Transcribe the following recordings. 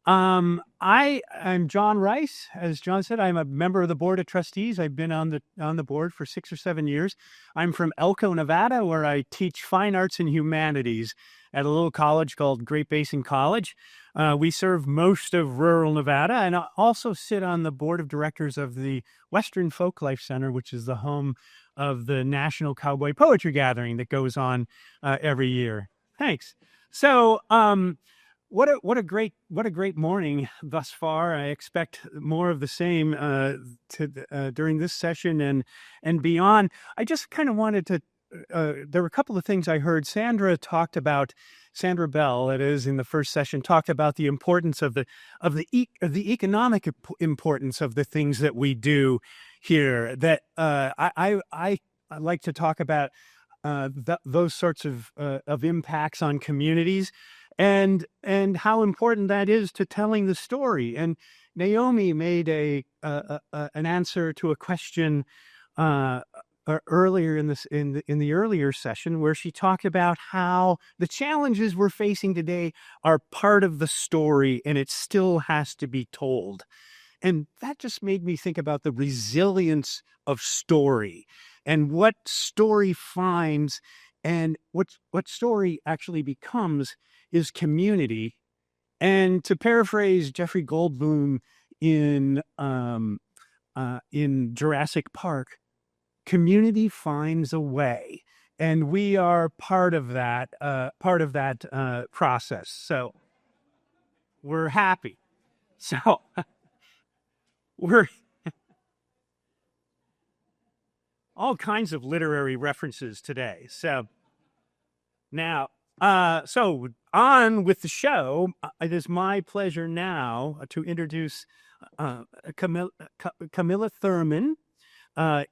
I'm John Rice. As John said, I'm a member of the board of trustees. I've been on the board for 6 or 7 years. I'm from Elko, Nevada, where I teach fine arts and humanities at a little college called Great Basin College. We serve most of rural Nevada, and I also sit on the board of directors of the Western Folklife Center, which is the home of the National Cowboy Poetry Gathering that goes on every year. Thanks. So, what a great morning thus far. I expect more of the same during this session and beyond. I just kind of wanted to. There were a couple of things I heard. Sandra Bell, that is, in the first session, talked about the importance of the economic importance of the things that we do here. That I like to talk about those sorts of impacts on communities and how important that is to telling the story. And Naomi made an answer to a question earlier in the earlier session, where she talked about how the challenges we're facing today are part of the story and it still has to be told. And that just made me think about the resilience of story and what story finds, and what story actually becomes is community. And to paraphrase Jeffrey Goldblum in Jurassic Park, community finds a way, and we are part of that process. So we're happy. So we're all kinds of literary references today. So now, so on with the show. It is my pleasure now to introduce Camilla Thurman.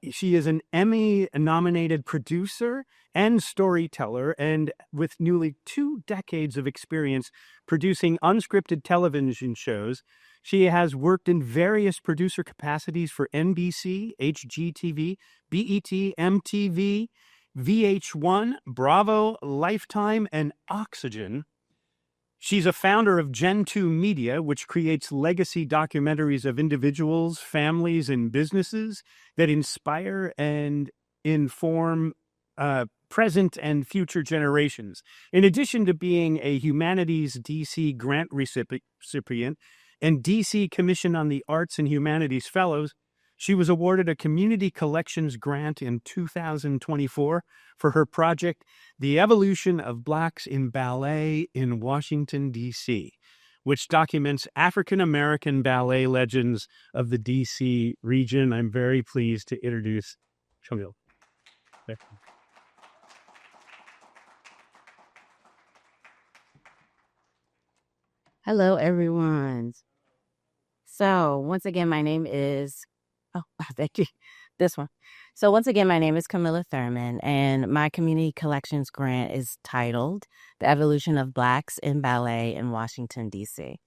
She is an Emmy-nominated producer and storyteller, and with nearly 2 decades of experience producing unscripted television shows. She has worked in various producer capacities for NBC, HGTV, BET, MTV, VH1, Bravo, Lifetime, and Oxygen. She's a founder of Gen 2 Media, which creates legacy documentaries of individuals, families, and businesses that inspire and inform present and future generations. In addition to being a Humanities DC grant recipient and DC Commission on the Arts and Humanities Fellows, she was awarded a Community Collections grant in 2024 for her project, The Evolution of Blacks in Ballet in Washington, D.C., which documents African-American ballet legends of the D.C. region. I'm very pleased to introduce Camille. Hello, everyone. So once again, my name is, thank you, this one. So once again, my name is Camilla Thurman, and my community collections grant is titled The Evolution of Blacks in Ballet in Washington, D.C.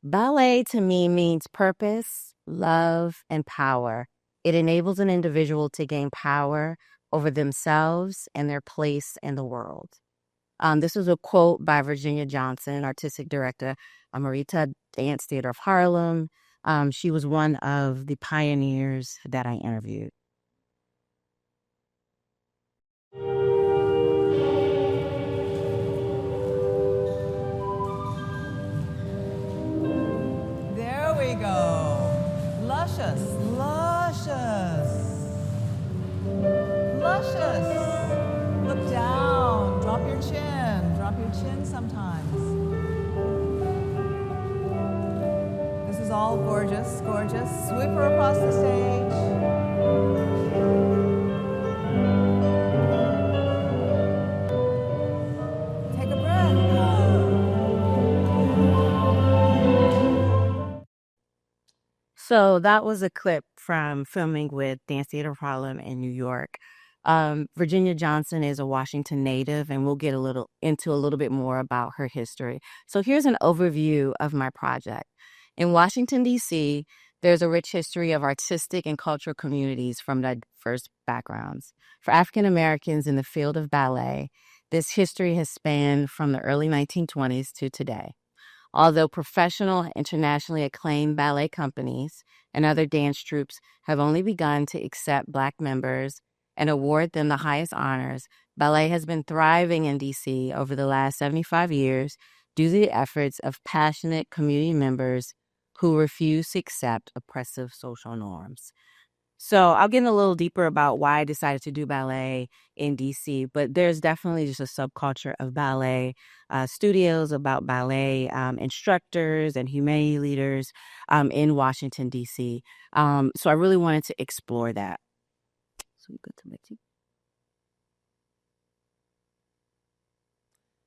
Ballet to me means purpose, love, and power. It enables an individual to gain power over themselves and their place in the world. This was a quote by Virginia Johnson, artistic director of Marita Dance Theater of Harlem. She was one of the pioneers that I interviewed. There we go. Luscious, luscious, luscious. Look down, drop your chin sometimes. This is all gorgeous, gorgeous. Sweep her across the stage. Take a breath. So that was a clip from filming with Dance Theater of Harlem in New York. Virginia Johnson is a Washington native, and we'll get into a little bit more about her history. So here's an overview of my project. In Washington, D.C., there's a rich history of artistic and cultural communities from diverse backgrounds. For African Americans in the field of ballet, this history has spanned from the early 1920s to today. Although professional, internationally acclaimed ballet companies and other dance troupes have only begun to accept Black members and award them the highest honors, ballet has been thriving in DC over the last 75 years due to the efforts of passionate community members who refuse to accept oppressive social norms. So I'll get in a little deeper about why I decided to do ballet in DC, but there's definitely just a subculture of ballet studios, about ballet instructors and humanity leaders in Washington, DC. So I really wanted to explore that. So we go to my team.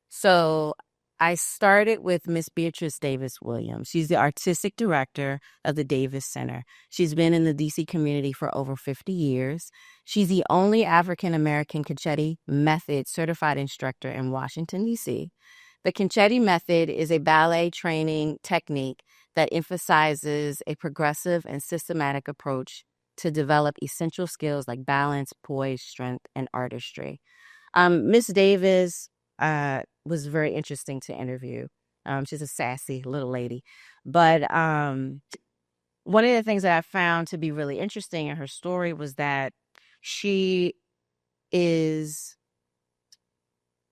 So I started with Miss Beatrice Davis Williams. She's the artistic director of the Davis Center. She's been in the DC community for over 50 years. She's the only African-American Conchetti Method certified instructor in Washington, DC. The Conchetti Method is a ballet training technique that emphasizes a progressive and systematic approach to develop essential skills like balance, poise, strength, and artistry. Miss Davis was very interesting to interview. She's a sassy little lady. But one of the things that I found to be really interesting in her story was that she is,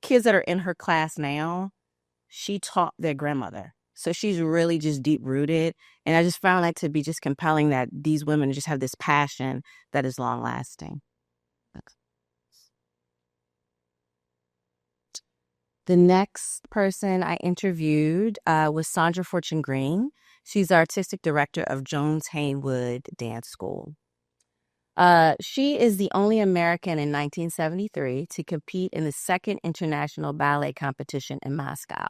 kids that are in her class now, she taught their grandmother. So she's really just deep rooted. And I just found that to be just compelling, that these women just have this passion that is long lasting. The next person I interviewed was Sandra Fortune Green. She's the artistic director of Jones Haywood Dance School. She is the only American in 1973 to compete in the second international ballet competition in Moscow.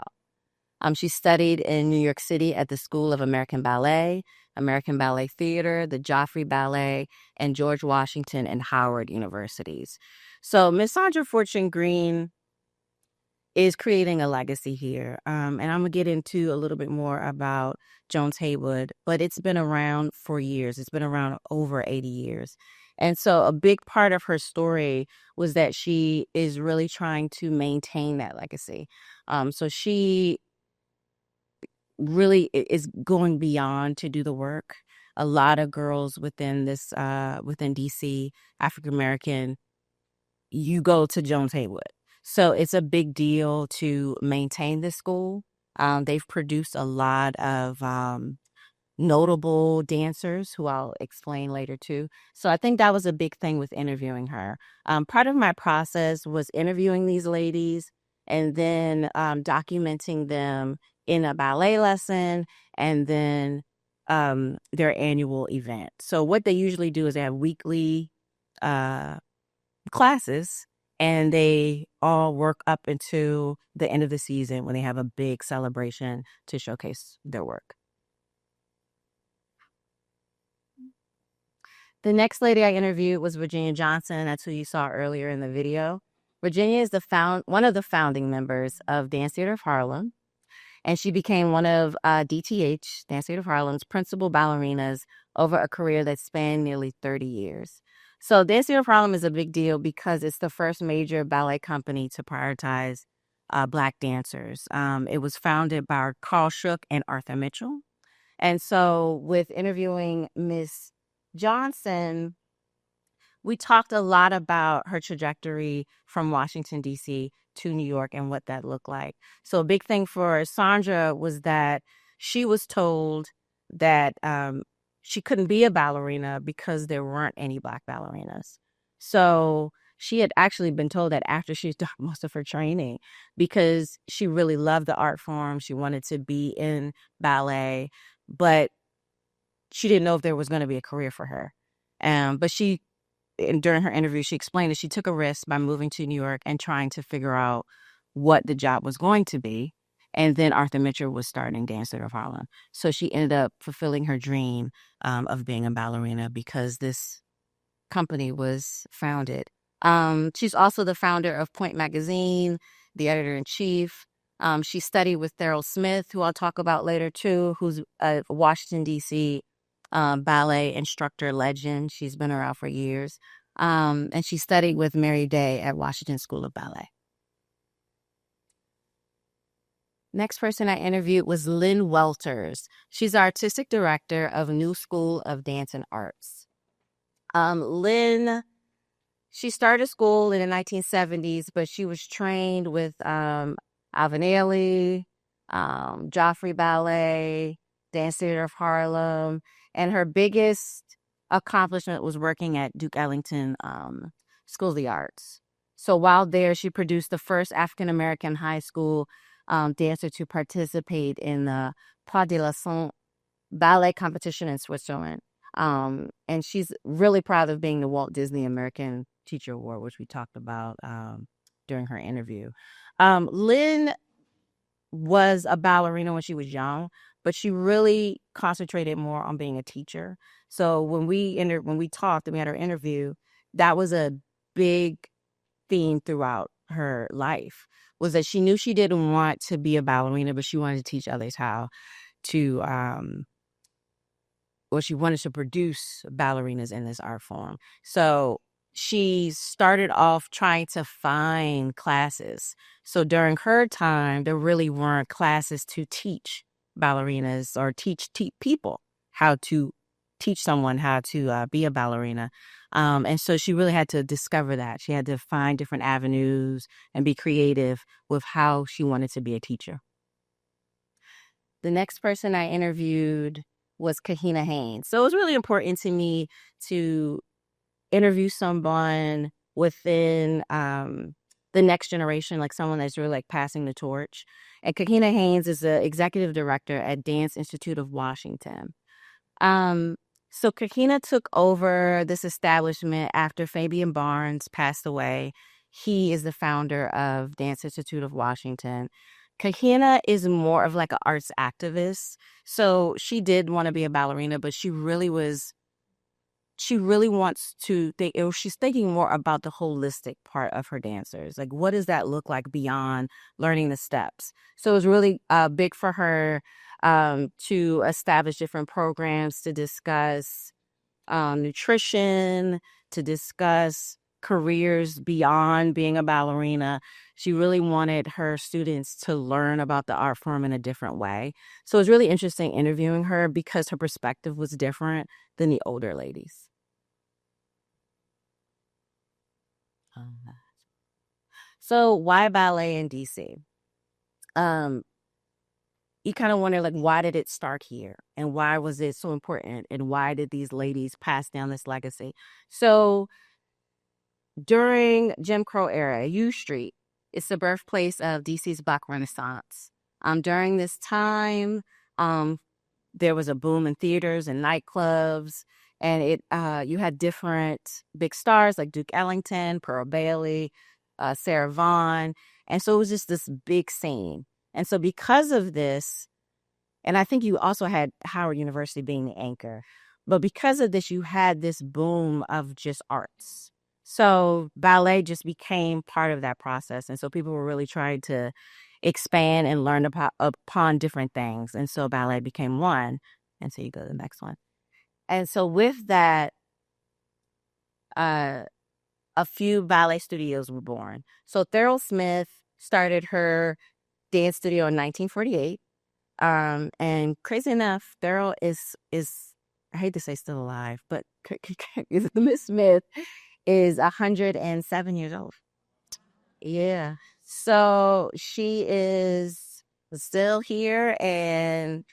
She studied in New York City at the School of American Ballet, American Ballet Theater, the Joffrey Ballet, and George Washington and Howard universities. So Miss Sandra Fortune Green is creating a legacy here. And I'm going to get into a little bit more about Jones Haywood, but it's been around for years. It's been around over 80 years. And so a big part of her story was that she is really trying to maintain that legacy. So she really is going beyond to do the work. A lot of girls within this, within DC, African American, you go to Jones Haywood. So it's a big deal to maintain this school. They've produced a lot of notable dancers who I'll explain later too. So I think that was a big thing with interviewing her. Part of my process was interviewing these ladies and then documenting them in a ballet lesson and then their annual event. So what they usually do is they have weekly classes, and they all work up until the end of the season when they have a big celebration to showcase their work. The next lady I interviewed was Virginia Johnson. That's who you saw earlier in the video. Virginia is one of the founding members of Dance Theater of Harlem, and she became one of DTH, Dance Theater of Harlem's principal ballerinas over a career that spanned nearly 30 years. So Dance Theater of Harlem is a big deal because it's the first major ballet company to prioritize Black dancers. It was founded by Carl Shook and Arthur Mitchell. And so with interviewing Miss Johnson, we talked a lot about her trajectory from Washington, D.C. to New York and what that looked like. So a big thing for Sandra was that she was told that she couldn't be a ballerina because there weren't any Black ballerinas. So she had actually been told that after she's done most of her training, because she really loved the art form. She wanted to be in ballet, but she didn't know if there was going to be a career for her. But during her interview, she explained that she took a risk by moving to New York and trying to figure out what the job was going to be. And then Arthur Mitchell was starting Dance Theater of Harlem. So she ended up fulfilling her dream of being a ballerina because this company was founded. She's also the founder of Point Magazine, the editor-in-chief. She studied with Thurl Smith, who I'll talk about later too, who's a Washington, D.C. Ballet instructor legend. She's been around for years. And she studied with Mary Day at Washington School of Ballet. Next person I interviewed was Lynn Welters. She's the artistic director of New School of Dance and Arts. Lynn, she started school in the 1970s, but she was trained with Alvin Ailey, Joffrey Ballet, Dance Theater of Harlem, and her biggest accomplishment was working at Duke Ellington School of the Arts. So while there, she produced the first African-American high school dancer to participate in the Pas de la Son ballet competition in Switzerland. And she's really proud of being the Walt Disney American Teacher Award, which we talked about during her interview. Lynn was a ballerina when she was young, but she really concentrated more on being a teacher. So when we talked and we had our interview, that was a big theme throughout her life, was that she knew she didn't want to be a ballerina, but she wanted to teach others how to she wanted to produce ballerinas in this art form. So she started off trying to find classes. So during her time, there really weren't classes to teach ballerinas or teach people how to teach someone how to be a ballerina. And so she really had to discover that. She had to find different avenues and be creative with how she wanted to be a teacher. The next person I interviewed was Kahina Haynes. So it was really important to me to interview someone within the next generation, like someone that's really like passing the torch. And Kahina Haynes is the executive director at Dance Institute of Washington. So Kahina took over this establishment after Fabian Barnes passed away. He is the founder of Dance Institute of Washington. Kahina is more of like an arts activist. So she did want to be a ballerina, but she really wants to think, she's thinking more about the holistic part of her dancers. Like, what does that look like beyond learning the steps? So it was really big for her to establish different programs to discuss nutrition, to discuss careers beyond being a ballerina. She really wanted her students to learn about the art form in a different way. So it was really interesting interviewing her because her perspective was different than the older ladies. So why ballet in DC? You kind of wonder, like, why did it start here? And why was it so important? And why did these ladies pass down this legacy? So during Jim Crow era, U Street is the birthplace of DC's Black Renaissance. During this time, there was a boom in theaters and nightclubs, and you had different big stars like Duke Ellington, Pearl Bailey, Sarah Vaughan, and so it was just this big scene. And so because of this, and I think you also had Howard University being the anchor, but because of this, you had this boom of just arts. So ballet just became part of that process. And so people were really trying to expand and learn upon different things. And so ballet became one. And so you go to the next one. And so with that, a few ballet studios were born. So Thurl Smith started her dance studio in 1948. And crazy enough, Thurl is I hate to say still alive, but Miss Smith is 107 years old. Yeah. So she is still here and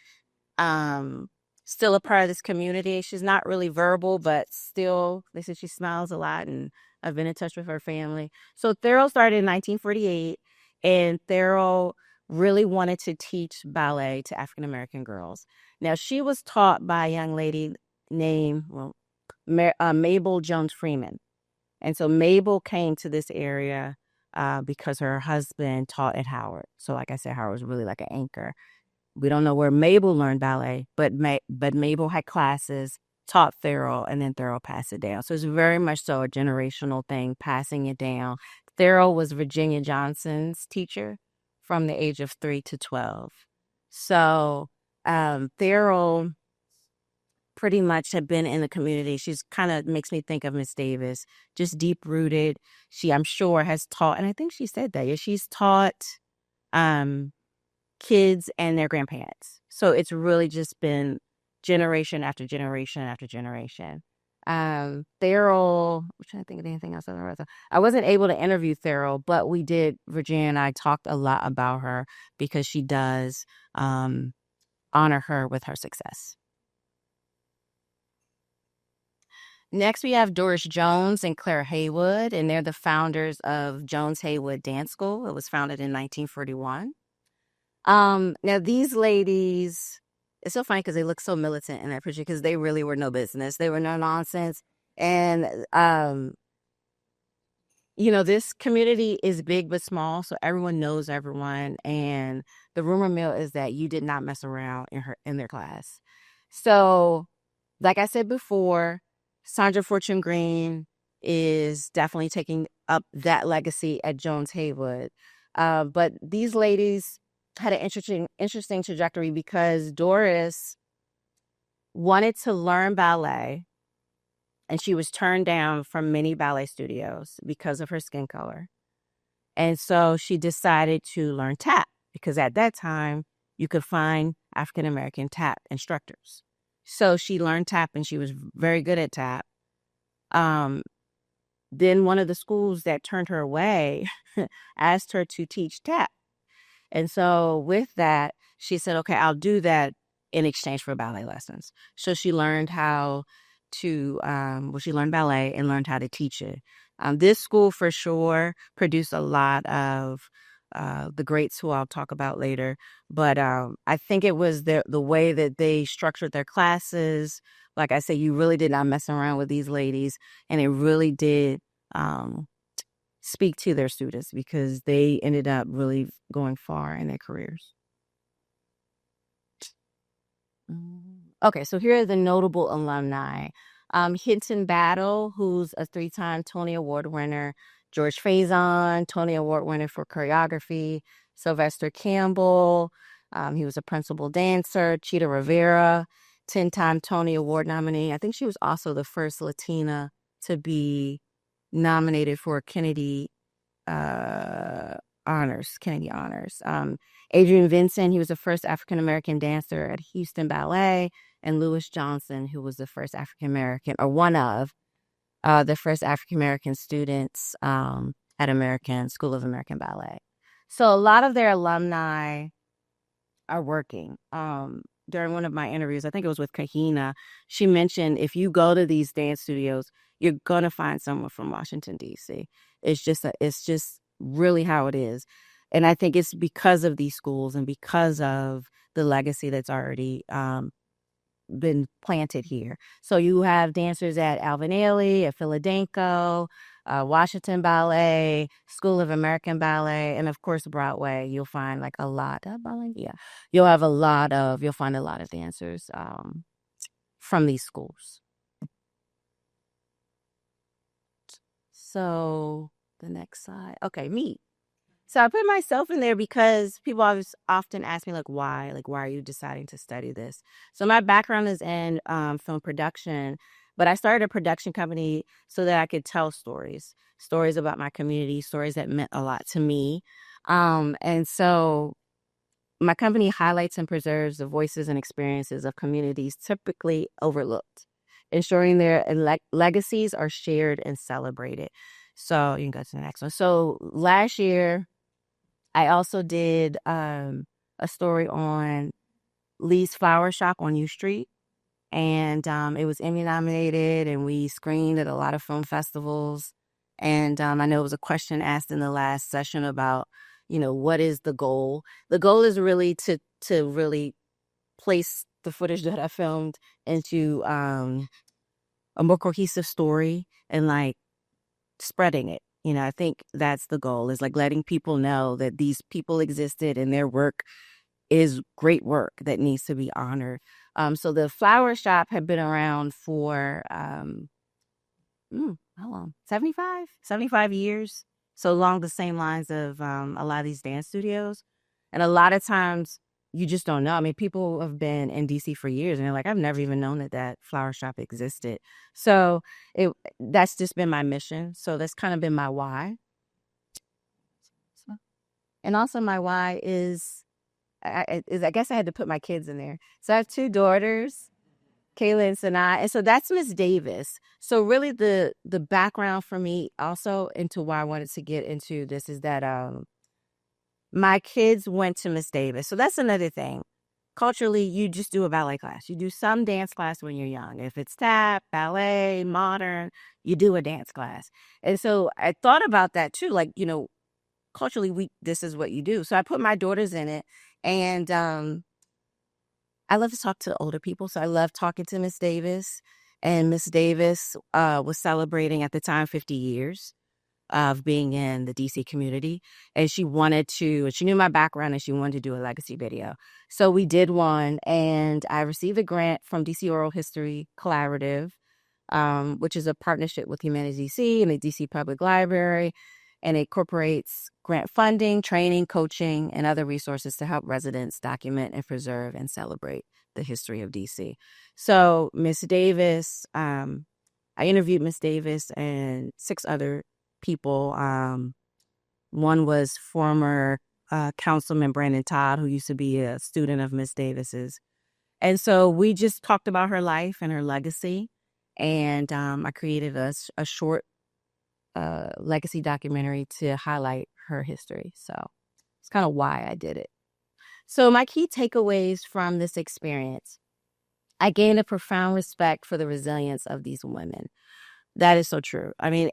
still a part of this community. She's not really verbal, but still, they say she smiles a lot, and I've been in touch with her family. So Thurl started in 1948, and Thurl really wanted to teach ballet to African-American girls. Now, she was taught by a young lady named Mabel Jones Freeman. And so Mabel came to this area because her husband taught at Howard. So like I said, Howard was really like an anchor. We don't know where Mabel learned ballet, but Mabel had classes, taught Thurl, and then Thurl passed it down. So it's very much so a generational thing, passing it down. Thurl was Virginia Johnson's teacher from the age of 3 to 12. So Thurl pretty much had been in the community. She's kind of makes me think of Miss Davis, just deep rooted. She, I'm sure, has taught, and I think she said that, she's taught kids and their grandparents. So it's really just been generation after generation after generation. Thurl, I'm trying to think of anything else. I wasn't able to interview Thurl, but we did. Virginia and I talked a lot about her because she does honor her with her success. Next, we have Doris Jones and Claire Haywood, and they're the founders of Jones Haywood Dance School. It was founded in 1941. Now these ladies, it's so funny because they look so militant in that picture because they really were no business. They were no nonsense. And, this community is big but small, so everyone knows everyone. And the rumor mill is that you did not mess around in their class. So, like I said before, Sandra Fortune Green is definitely taking up that legacy at Jones Haywood. But these ladies had an interesting trajectory because Doris wanted to learn ballet, and she was turned down from many ballet studios because of her skin color. And so she decided to learn tap because at that time you could find African American tap instructors. So she learned tap and she was very good at tap. Then one of the schools that turned her away asked her to teach tap. And so with that, she said, okay, I'll do that in exchange for ballet lessons. So she learned how to, she learned ballet and learned how to teach it. This school for sure produced a lot of the greats who I'll talk about later. But I think it was the way that they structured their classes. Like I said, you really did not mess around with these ladies, and it really did speak to their students because they ended up really going far in their careers. Okay, so here are the notable alumni. Hinton Battle, who's a 3-time Tony Award winner. George Faison, Tony Award winner for choreography. Sylvester Campbell, he was a principal dancer. Chita Rivera, 10-time Tony Award nominee. I think she was also the first Latina to be nominated for Kennedy honors. Adrian Vincent, he was the first African-American dancer at Houston Ballet. And Louis Johnson, who was the first African-American, or one of the first African-American students at American School of American Ballet. So a lot of their alumni are working. During one of my interviews, I think it was with Kahina, she mentioned if you go to these dance studios, you're going to find someone from Washington, D.C. It's just really how it is. And I think it's because of these schools and because of the legacy that's already been planted here. So you have dancers at Alvin Ailey, at Philadelphia, Washington Ballet, School of American Ballet, and of course Broadway. You'll find like a lot of ballet. Yeah, you'll find a lot of dancers from these schools. So the next slide. Okay, me. So I put myself in there because people always often ask me, why are you deciding to study this? So my background is in film production, but I started a production company so that I could tell stories about my community, stories that meant a lot to me. And so my company highlights and preserves the voices and experiences of communities typically overlooked, ensuring their legacies are shared and celebrated. So you can go to the next one. So last year, I also did a story on Lee's Flower Shop on U Street, and it was Emmy nominated, and we screened at a lot of film festivals. And I know it was a question asked in the last session about, what is the goal? The goal is really to really place the footage that I filmed into a more cohesive story and spreading it. I think that's the goal, is letting people know that these people existed and their work is great work that needs to be honored. So the flower shop had been around for, how long? 75 years. So along the same lines of a lot of these dance studios. And a lot of times you just don't know. I mean, people have been in DC for years and they're like, I've never even known that flower shop existed. So that's just been my mission. So that's kind of been my why. And also my why is I guess I had to put my kids in there. So I have 2 daughters, Kayla and Sanaa, and so that's Miss Davis. So really the background for me also into why I wanted to get into this is that my kids went to Miss Davis. So that's another thing. Culturally, you just do a ballet class. You do some dance class when you're young. If it's tap, ballet, modern, you do a dance class. And so I thought about that too. Like, culturally, this is what you do. So I put my daughters in it, and I love to talk to older people. So I love talking to Miss Davis, and Miss Davis was celebrating at the time 50 years of being in the DC community. And she knew my background, and she wanted to do a legacy video. So we did one, and I received a grant from DC Oral History Collaborative, which is a partnership with Humanities DC and the DC Public Library. And it incorporates grant funding, training, coaching, and other resources to help residents document and preserve and celebrate the history of DC. So Miss Davis, I interviewed Miss Davis and 6 other people. One was former Councilman Brandon Todd, who used to be a student of Miss Davis's. And so we just talked about her life and her legacy. And I created a short legacy documentary to highlight her history. So it's kind of why I did it. So my key takeaways from this experience: I gained a profound respect for the resilience of these women. That is so true. I mean,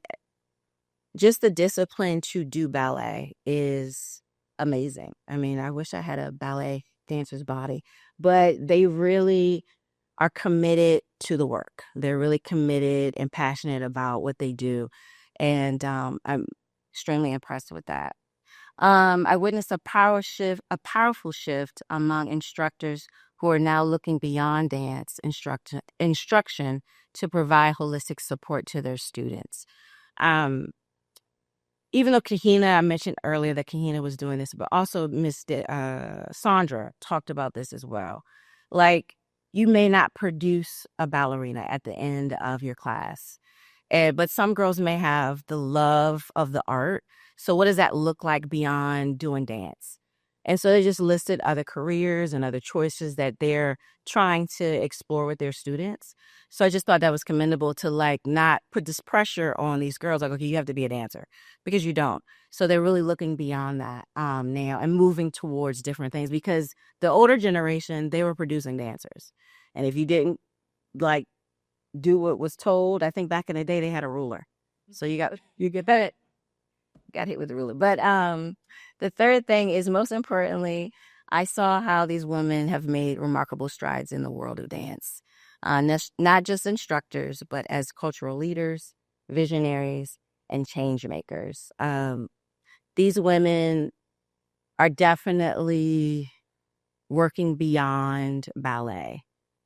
just the discipline to do ballet is amazing. I mean, I wish I had a ballet dancer's body, but they really are committed to the work. They're really committed and passionate about what they do. And I'm extremely impressed with that. I witnessed a powerful shift among instructors who are now looking beyond dance instruction to provide holistic support to their students. Even though Kahina, I mentioned earlier that Kahina was doing this, but also Miss Sandra talked about this as well. Like, you may not produce a ballerina at the end of your class, but some girls may have the love of the art. So what does that look like beyond doing dance? And so they just listed other careers and other choices that they're trying to explore with their students. So I just thought that was commendable to not put this pressure on these girls. Like, okay, you have to be a dancer, because you don't. So they're really looking beyond that now and moving towards different things, because the older generation, they were producing dancers. And if you didn't do what was told, I think back in the day they had a ruler. So you got hit with the ruler. But the third thing is, most importantly, I saw how these women have made remarkable strides in the world of dance. Not just instructors, but as cultural leaders, visionaries, and change makers. These women are definitely working beyond ballet.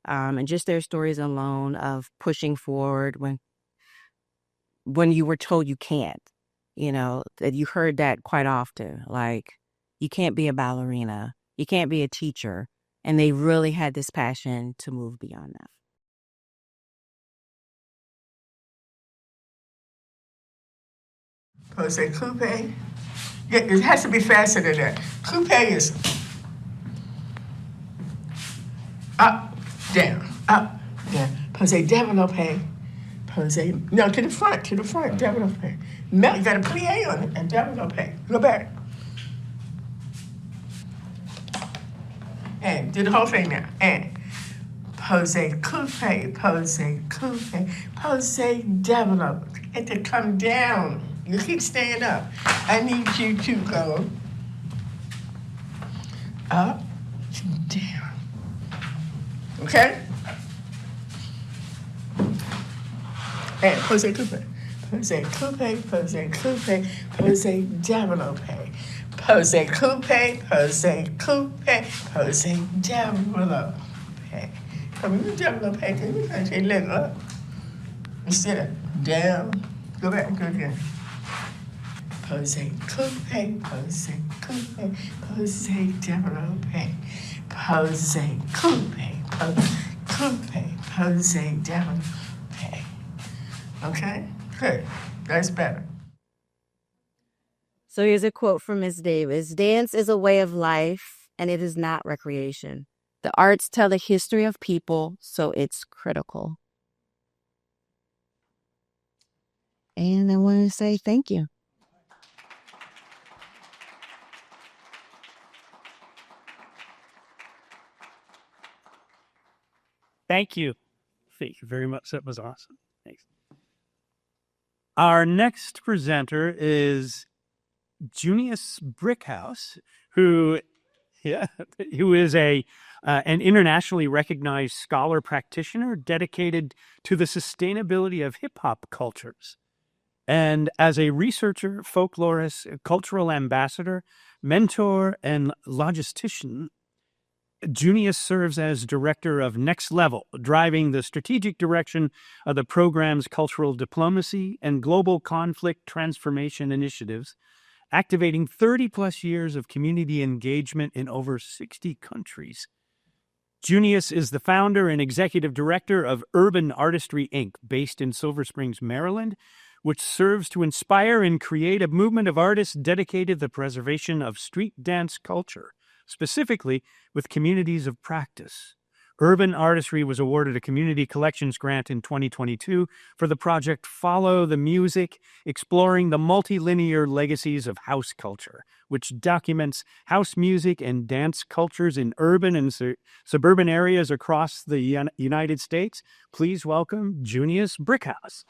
And just their stories alone of pushing forward when you were told you can't, that you heard that quite often. Like, you can't be a ballerina, you can't be a teacher. And they really had this passion to move beyond that. Pose coupe. Yeah, it has to be faster than that. Coupe is up, down, Pose développé. Pose, no, to the front, développé. No, you got to plie on it and développé. Go back. And do the whole thing now. And pose coupe, pose développé. And to come down. You keep staying up. I need you to go up, down. Okay? And pose coupe, pose coupe, pose coupe, pose développé. Pose coupe, pose coupe, pose développé. Come on, développé, you can't say leg up. Instead of down, go back, go again. Pose coupe, pose coupe, pose développé. Pose coupe, pose coupe, pose développé. Okay, good. That's better. So here's a quote from Ms. Davis. Dance is a way of life, and it is not recreation. The arts tell the history of people, so it's critical. And I want to say thank you. Thank you. Thank you very much. That was awesome. Thanks. Our next presenter is Junius Brickhouse, who is an internationally recognized scholar practitioner dedicated to the sustainability of hip hop cultures. And as a researcher, folklorist, cultural ambassador, mentor, and logistician, Junius serves as director of Next Level, driving the strategic direction of the program's cultural diplomacy and global conflict transformation initiatives, activating 30-plus years of community engagement in over 60 countries. Junius is the founder and executive director of Urban Artistry, Inc., based in Silver Springs, Maryland, which serves to inspire and create a movement of artists dedicated to the preservation of street dance culture, specifically with communities of practice. Urban Artistry was awarded a Community Collections Grant in 2022 for the project Follow the Music, exploring the multilinear legacies of house culture, which documents house music and dance cultures in urban and suburban areas across the United States. Please welcome Junius Brickhouse.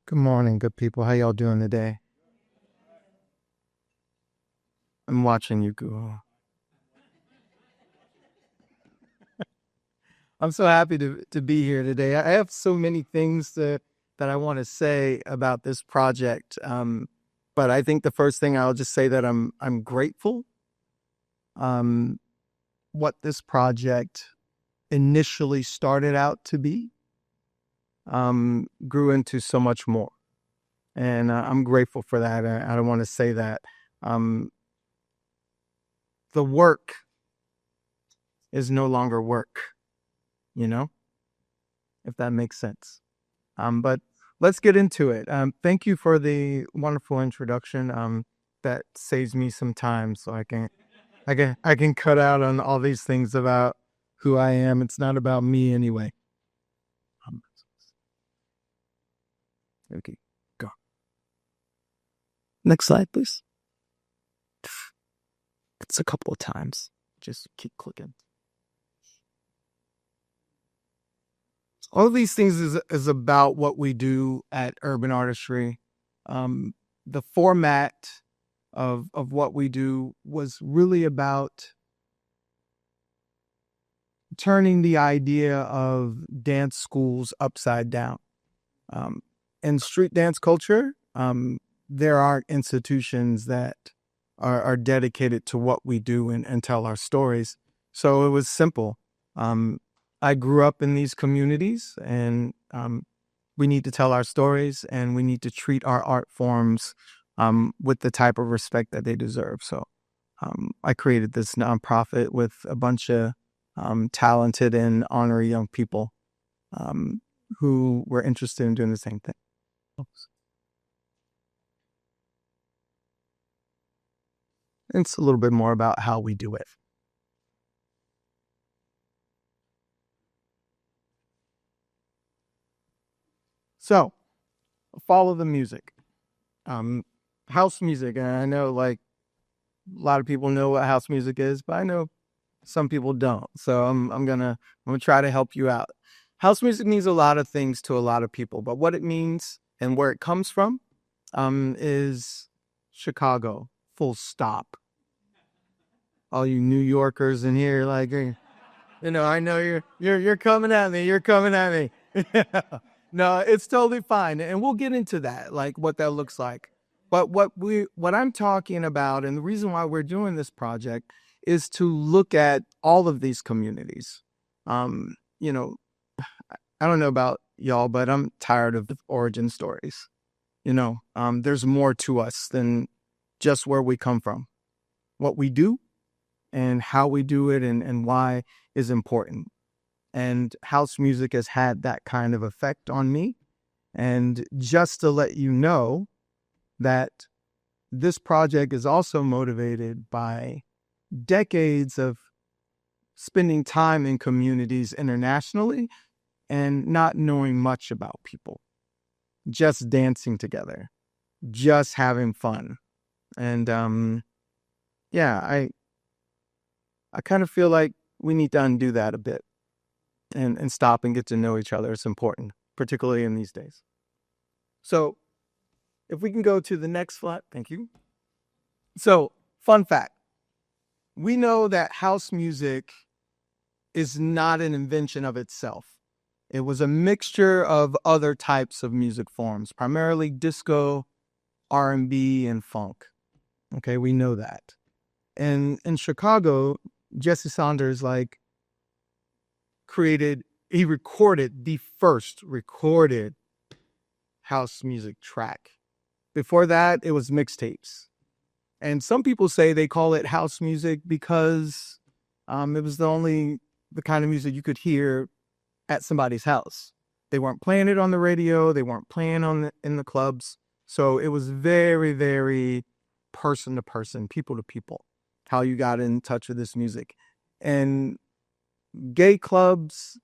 Good morning, good people. How y'all doing today? I'm watching you, Google. I'm so happy to be here today. I have so many things that I want to say about this project, but I think the first thing I'll just say that I'm grateful. What this project initially started out to be grew into so much more. And I'm grateful for that. I don't want to say that. The work is no longer work, if that makes sense. But let's get into it. Thank you for the wonderful introduction. That saves me some time so I can cut out on all these things about who I am. It's not about me anyway. Okay, go. Next slide, please. It's a couple of times. Just keep clicking. All of these things is about what we do at Urban Artistry. The format of what we do was really about turning the idea of dance schools upside down. In street dance culture, there are institutions that are dedicated to what we do and tell our stories. So it was simple. I grew up in these communities, and we need to tell our stories, and we need to treat our art forms with the type of respect that they deserve. So I created this nonprofit with a bunch of talented and honorary young people who were interested in doing the same thing. Oops. It's a little bit more about how we do it. So, follow the music. House music, and I know like a lot of people know what house music is, but I know some people don't. So I'm gonna try to help you out. House music means a lot of things to a lot of people, but what it means and where it comes from is Chicago, full stop. All you New Yorkers in here, like, I know you're coming at me. You're coming at me. No, it's totally fine, and we'll get into that, like what that looks like. But what I'm talking about, and the reason why we're doing this project, is to look at all of these communities. I don't know about y'all, but I'm tired of the origin stories. There's more to us than just where we come from. What we do and how we do it and why is important. And house music has had that kind of effect on me. And just to let you know that this project is also motivated by decades of spending time in communities internationally and not knowing much about people, just dancing together, just having fun. And yeah, I kind of feel like we need to undo that a bit and stop and get to know each other. It's important, particularly in these days. So if we can go to the next slide. Thank you. So, fun fact. We know that house music is not an invention of itself. It was a mixture of other types of music forms, primarily disco, R&B, and funk. Okay, we know that. And in Chicago, Jesse Saunders he recorded the first recorded house music track. Before that, it was mixtapes. And some people say they call it house music because it was the kind of music you could hear at somebody's house. They weren't playing it on the radio. They weren't playing in the clubs. So it was very, very person to person, people to people, how you got in touch with this music. And gay clubs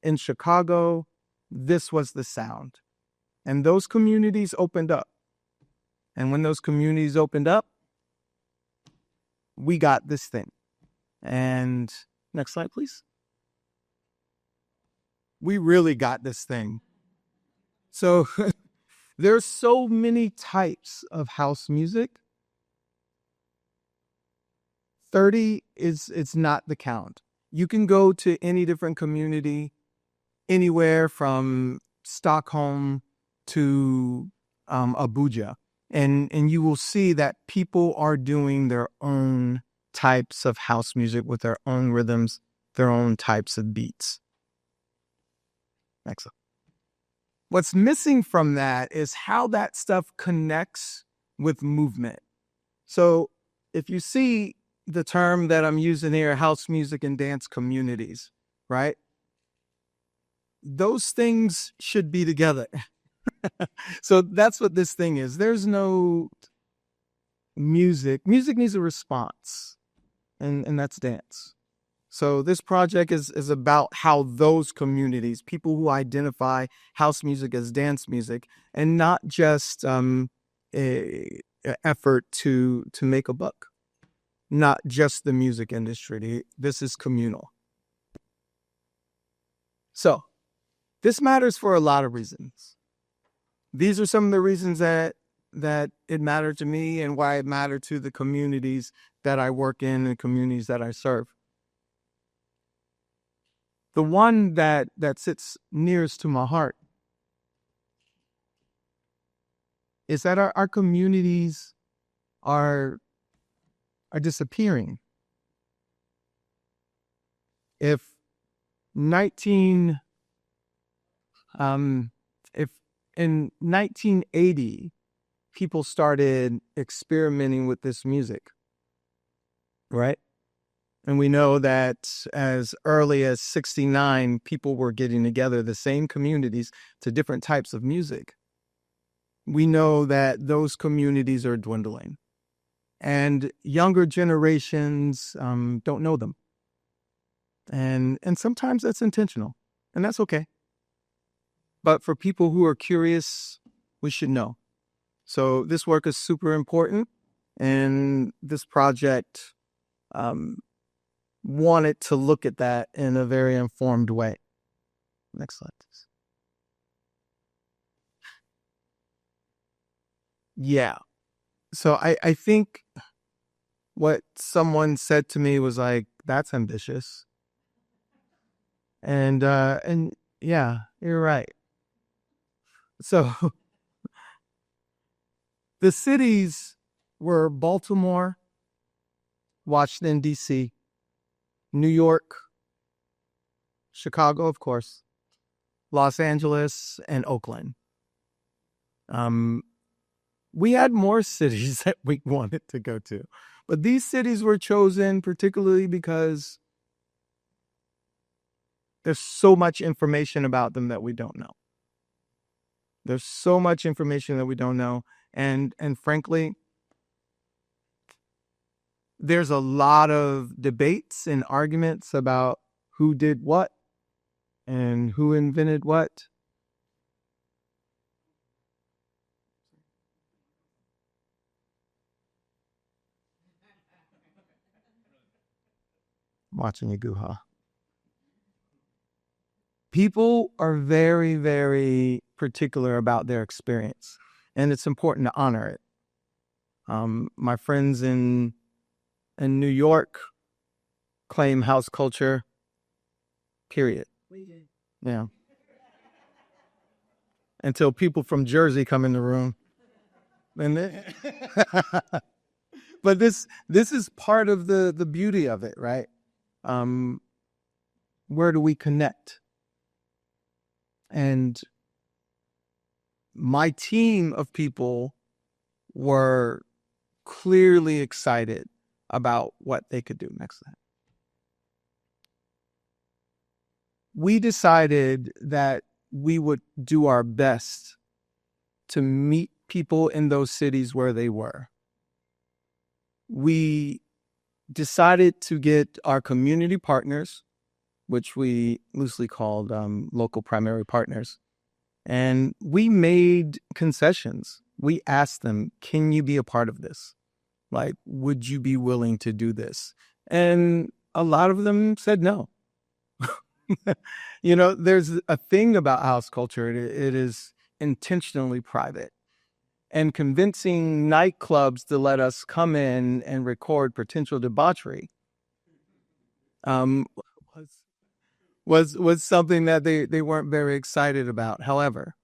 in Chicago, this was the sound. And those communities opened up. And when those communities opened up, we got this thing. And next slide, please. We really got this thing. So there's so many types of house music. 30 it's not the count. You can go to any different community, anywhere from Stockholm to Abuja. And you will see that people are doing their own types of house music with their own rhythms, their own types of beats. Excellent. What's missing from that is how that stuff connects with movement. So if you see the term that I'm using here, house music and dance communities, right? Those things should be together. So that's what this thing is. There's no music. Music needs a response, and that's dance. So this project is about how those communities, people who identify house music as dance music, and not just a effort to make a buck, not just the music industry. This is communal. So this matters for a lot of reasons. These are some of the reasons that it mattered to me and why it mattered to the communities that I work in and communities that I serve. The one that sits nearest to my heart is that our communities are disappearing. If in 1980, people started experimenting with this music, right? And we know that as early as 1969, people were getting together, the same communities, to different types of music. We know that those communities are dwindling. And younger generations don't know them. And sometimes that's intentional, and that's okay. But for people who are curious, we should know. So this work is super important, and this project wanted to look at that in a very informed way. Next slide, please. Yeah. So I think what someone said to me was like, that's ambitious. And yeah, you're right. So the cities were Baltimore, Washington, D.C., New York, Chicago, of course, Los Angeles, and Oakland. We had more cities that we wanted to go to, but these cities were chosen particularly because there's so much information about them that we don't know. There's so much information that we don't know. And frankly, there's a lot of debates and arguments about who did what and who invented what. I'm watching you, Guha. People are very, very particular about their experience, and it's important to honor it. My friends in New York claim house culture, period. Yeah. Until people from Jersey come in the room. And but this is part of the beauty of it, right? Where do we connect? And my team of people were clearly excited about what they could do next time. We decided that we would do our best to meet people in those cities where they were. We decided to get our community partners, which we loosely called local primary partners, and we made concessions. We asked them, can you be a part of this? Like, would you be willing to do this? And a lot of them said no. You know, there's a thing about house culture. It is intentionally private. And convincing nightclubs to let us come in and record potential debauchery was something that they weren't very excited about. However,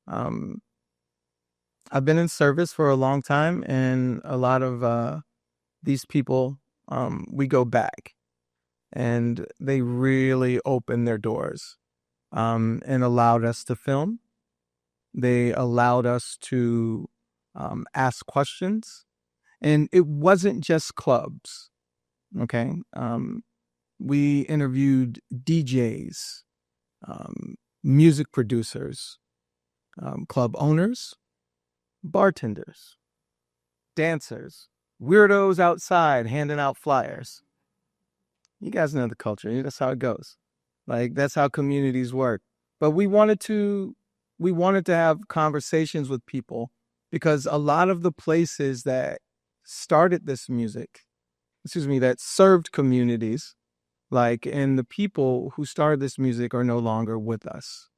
I've been in service for a long time, and a lot of these people, we go back, and they really opened their doors and allowed us to film. They allowed us to ask questions, and it wasn't just clubs. Okay. We interviewed DJs, music producers, club owners, bartenders, dancers, weirdos outside handing out flyers. You guys know the culture. That's how it goes. Like, that's how communities work. But we wanted to have conversations with people, because a lot of the places that started this music, that served communities, and the people who started this music are no longer with us,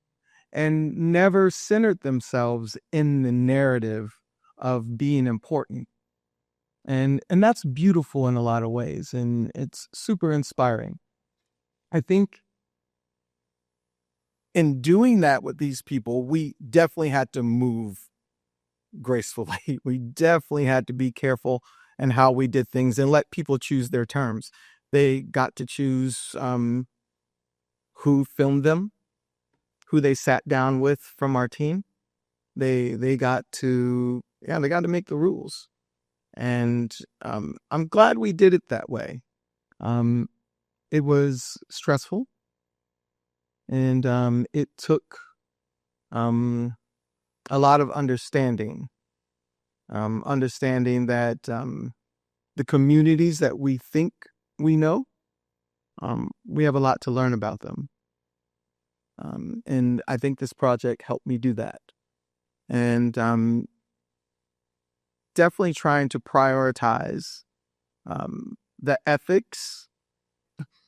and never centered themselves in the narrative of being important. And that's beautiful in a lot of ways, and it's super inspiring. I think in doing that with these people, we definitely had to move gracefully. We definitely had to be careful in how we did things and let people choose their terms. They got to choose who filmed them, who they sat down with from our team. They got to make the rules. And I'm glad we did it that way. It was stressful, and it took a lot of understanding that the communities that we think we know, we have a lot to learn about them. And I think this project helped me do that. And definitely trying to prioritize the ethics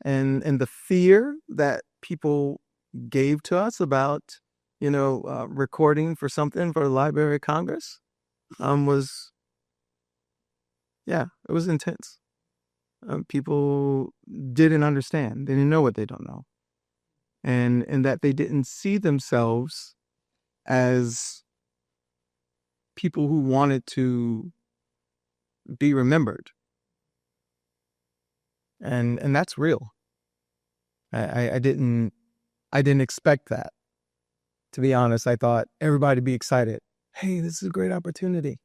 and the fear that people gave to us about, recording for something for the Library of Congress was intense. People didn't understand. They didn't know what they don't know. And that they didn't see themselves as people who wanted to be remembered. And that's real. I didn't expect that. To be honest, I thought everybody be excited. Hey, this is a great opportunity.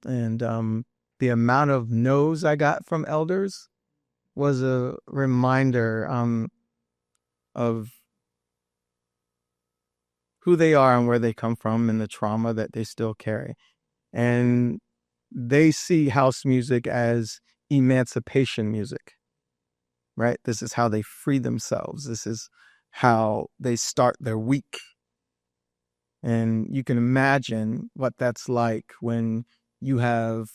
And the amount of no's I got from elders was a reminder. of who they are and where they come from and the trauma that they still carry. And they see house music as emancipation music, right? This is how they free themselves. This is how they start their week. And you can imagine what that's like when you have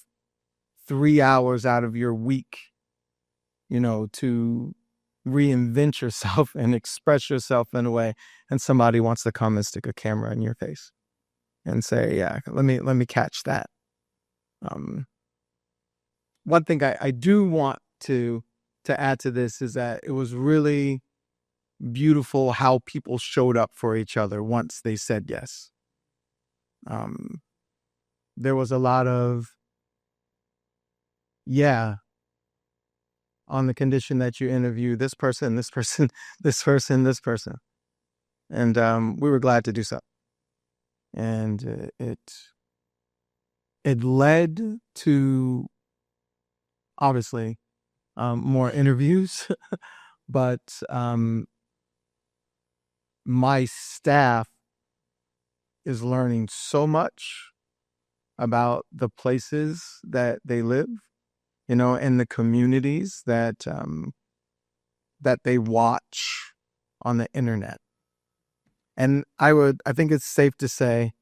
3 hours out of your week, to reinvent yourself and express yourself in a way, and somebody wants to come and stick a camera in your face and say, yeah, let me catch that. One thing I do want to add to this is that it was really beautiful how people showed up for each other once they said yes. There was a lot of, yeah, on the condition that you interview this person, this person, this person, this person. And we were glad to do so. And it led to, obviously, more interviews, but my staff is learning so much about the places that they live, and the communities that they watch on the internet. And I think it's safe to say,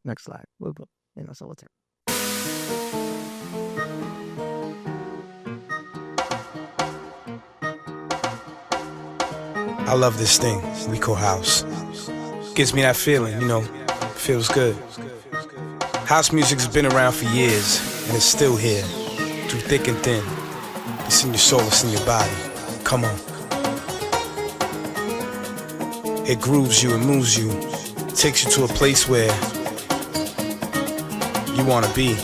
next slide. Solitaire. I love this thing we call house. Gives me that feeling, feels good. House music's been around for years, and it's still here, through thick and thin. It's in your soul, it's in your body. Come on. It grooves you, it moves you, takes you to a place where you want to be.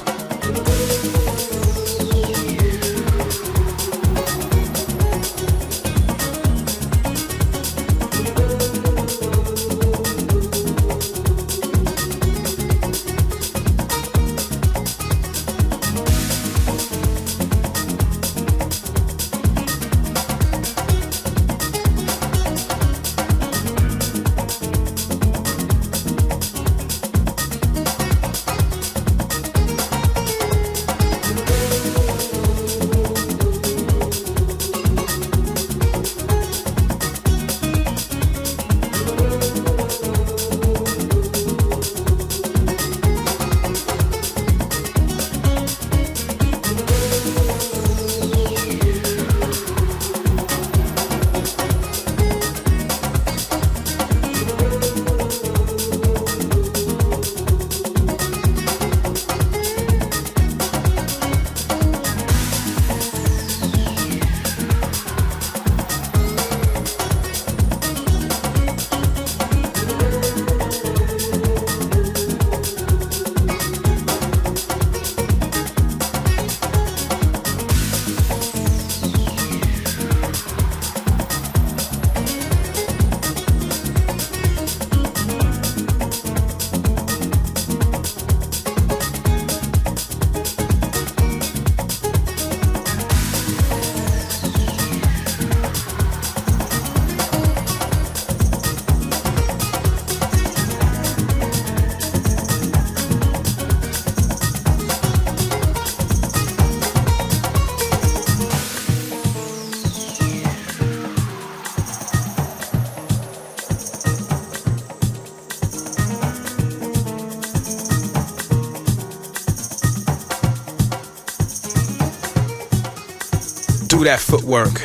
Do that footwork.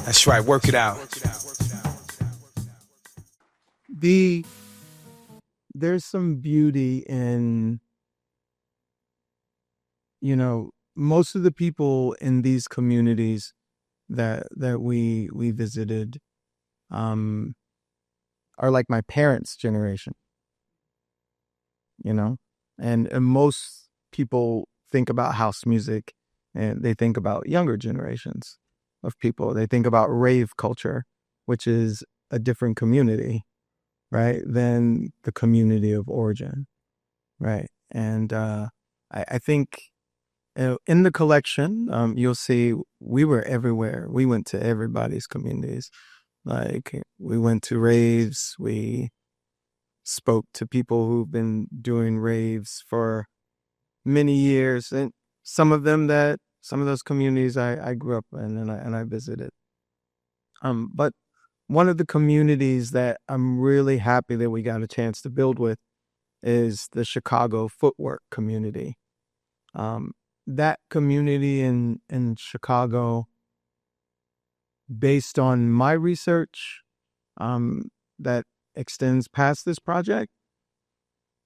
That's right, work it out. There's some beauty in, most of the people in these communities that we visited are like my parents' generation, and most people think about house music and they think about younger generations of people. They think about rave culture, which is a different community, right, than the community of origin, right? And I think in the collection, you'll see we were everywhere. We went to everybody's communities. Like, we went to raves, we spoke to people who've been doing raves for many years, and some of those communities I grew up in and I visited. But one of the communities that I'm really happy that we got a chance to build with is the Chicago footwork community. That community in Chicago, based on my research, that extends past this project,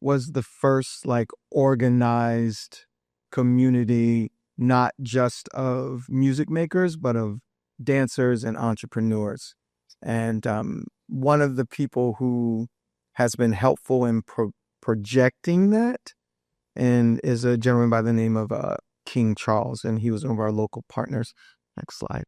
was the first like organized community, not just of music makers, but of dancers and entrepreneurs. And one of the people who has been helpful in projecting that and is a gentleman by the name of King Charles, and he was one of our local partners. Next slide.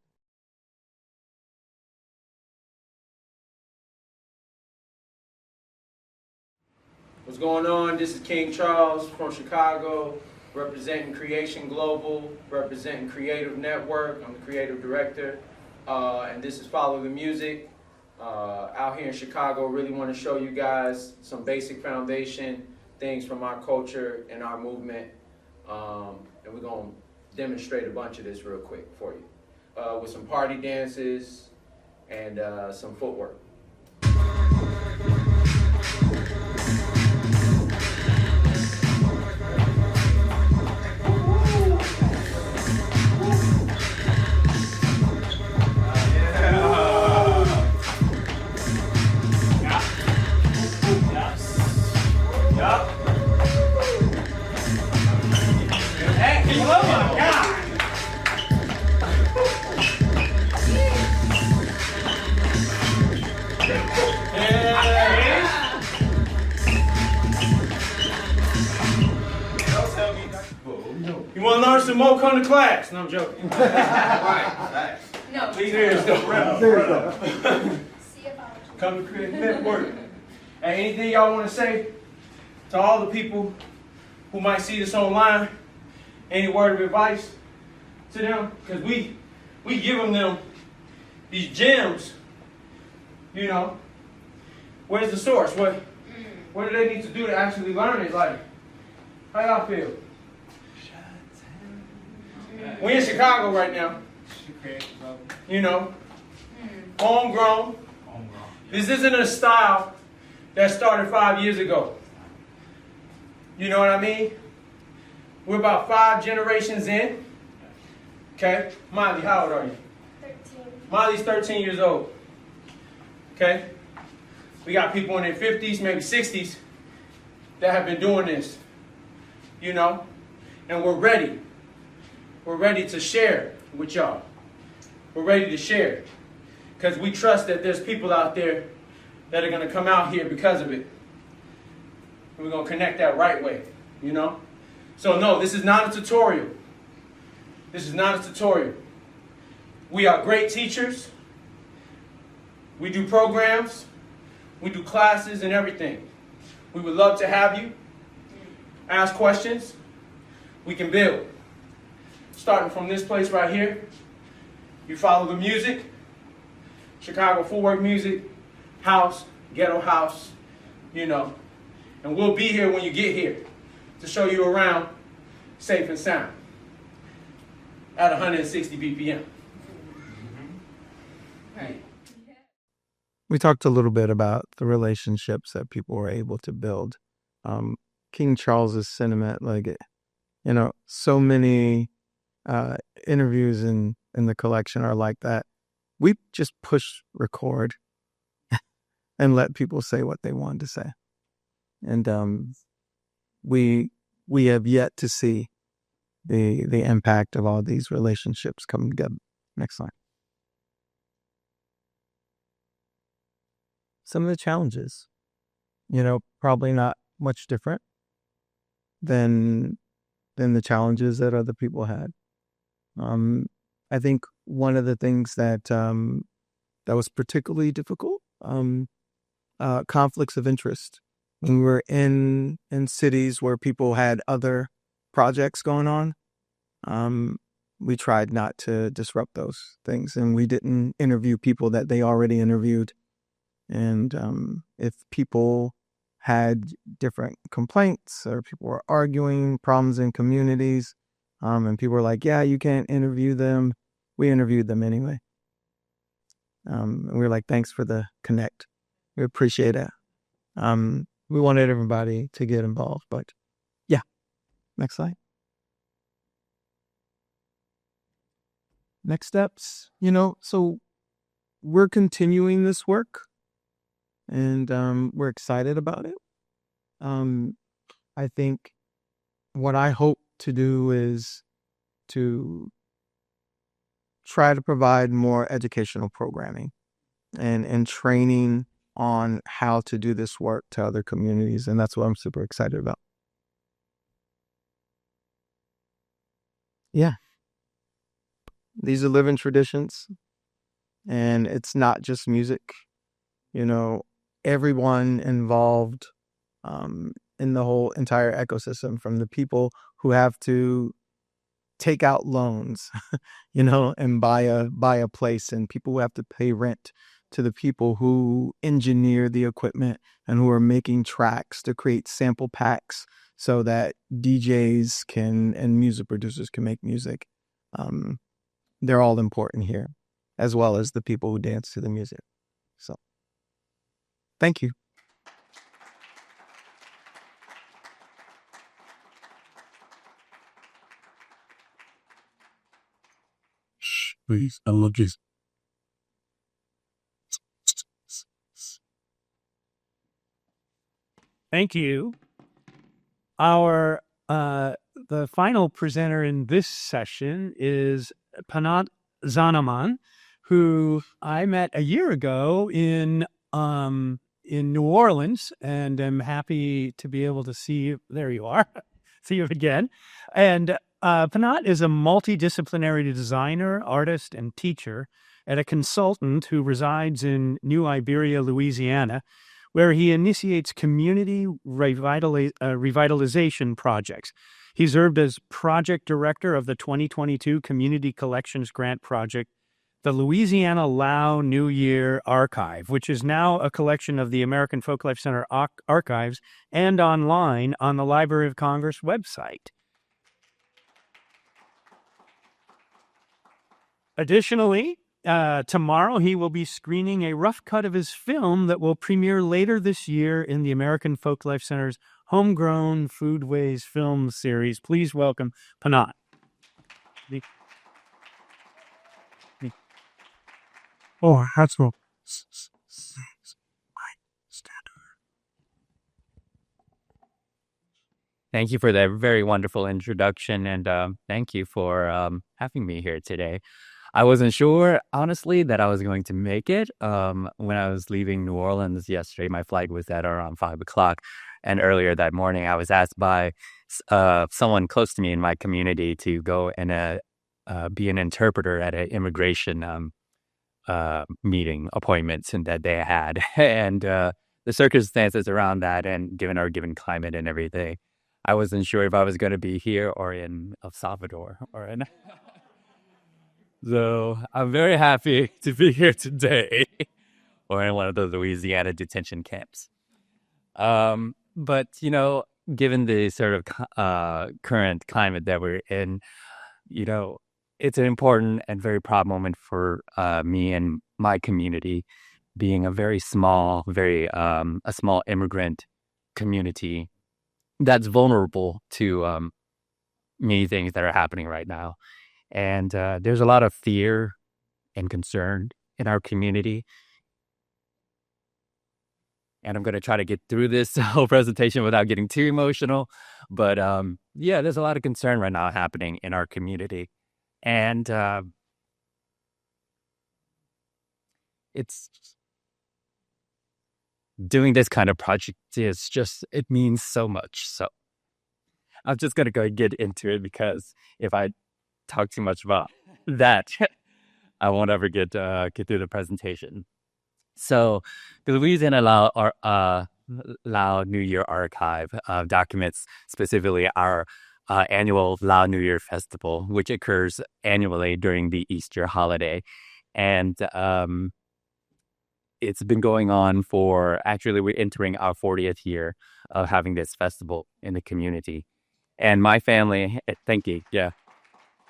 What's going on? This is King Charles from Chicago, representing Creation Global, representing Creative Network. I'm the creative director, and this is Follow the Music. Out here in Chicago, really want to show you guys some basic foundation things from our culture and our movement, and we're going to demonstrate a bunch of this real quick for you with some party dances and some footwork. You want to learn some more? Come to class. No, I'm joking. Right. No. Please, come to Creative Network. And anything y'all want to say to all the people who might see this online? Any word of advice to them? Because we give them these gems. You know, where's the source? What do they need to do to actually learn it? Like, how y'all feel? We're in Chicago right now. You know, homegrown. This isn't a style that started 5 years ago. You know what I mean? We're about 5 generations in. Okay? Miley, how old are you? 13. Miley's 13 years old. Okay? We got people in their 50s, maybe 60s, that have been doing this. You know? And we're ready. We're ready to share with y'all. We're ready to share. Because we trust that there's people out there that are going to come out here because of it. And we're going to connect that right way. You know? So no, this is not a tutorial. This is not a tutorial. We are great teachers. We do programs. We do classes and everything. We would love to have you. Ask questions. We can build. Starting from this place right here, you follow the music, Chicago footwork music, house, ghetto house, you know. And we'll be here when you get here to show you around safe and sound at 160 BPM. Right. We talked a little bit about the relationships that people were able to build. King Charles's sentiment, like, you know, so many interviews in the collection are like that. We just push record and let people say what they wanted to say. And we have yet to see the impact of all these relationships come together. Next slide. Some of the challenges, you know, probably not much different than the challenges that other people had. I think one of the things that that was particularly difficult, conflicts of interest. When we were in cities where people had other projects going on, we tried not to disrupt those things, and we didn't interview people that they already interviewed. And if people had different complaints or people were arguing, problems in communities, and people were like, yeah, you can't interview them, we interviewed them anyway. And we were like, thanks for the connect. We appreciate it. We wanted everybody to get involved, but yeah. Next slide. Next steps, so we're continuing this work, and we're excited about it. I think what I hope to do is to try to provide more educational programming and training on how to do this work to other communities, and that's what I'm super excited about. Yeah. These are living traditions, and it's not just music. Everyone involved in the whole entire ecosystem, from the people who have to take out loans, and buy a place, and people who have to pay rent, to the people who engineer the equipment and who are making tracks to create sample packs so that DJs and music producers can make music. They're all important here, as well as the people who dance to the music. So, thank you. Please, allergies. Thank you. Our the final presenter in this session is Panat Zanaman, who I met a year ago in New Orleans, and am happy to be able to see you. There you are. See you again. And Panat is a multidisciplinary designer, artist, and teacher, and a consultant who resides in New Iberia, Louisiana, where he initiates community revitalization projects. He served as project director of the 2022 Community Collections Grant Project, the Louisiana Lao New Year Archive, which is now a collection of the American Folklife Center archives and online on the Library of Congress website. Additionally, tomorrow he will be screening a rough cut of his film that will premiere later this year in the American Folklife Center's Homegrown Foodways film series. Please welcome Panat. Oh, that's all. Thank you for that very wonderful introduction, and thank you for having me here today. I wasn't sure, honestly, that I was going to make it. When I was leaving New Orleans yesterday, my flight was at around 5 o'clock. And earlier that morning, I was asked by someone close to me in my community to go and be an interpreter at an immigration meeting appointments and that they had. And the circumstances around that, and given our given climate and everything, I wasn't sure if I was going to be here or in El Salvador or in... So I'm very happy to be here today, or in one of the Louisiana detention camps. But, given the sort of current climate that we're in, it's an important and very proud moment for me and my community, being a very small, a small immigrant community that's vulnerable to many things that are happening right now. And there's a lot of fear and concern in our community. And I'm going to try to get through this whole presentation without getting too emotional. But there's a lot of concern right now happening in our community. And it's doing this kind of project is just, it means so much. So I'm just going to go get into it, because if I talk too much about that, I won't ever get through the presentation. So the Louisiana Lao New Year Archive documents specifically our annual Lao New Year Festival, which occurs annually during the Easter holiday. And it's been going on for, actually, we're entering our 40th year of having this festival in the community. And my family, thank you, yeah.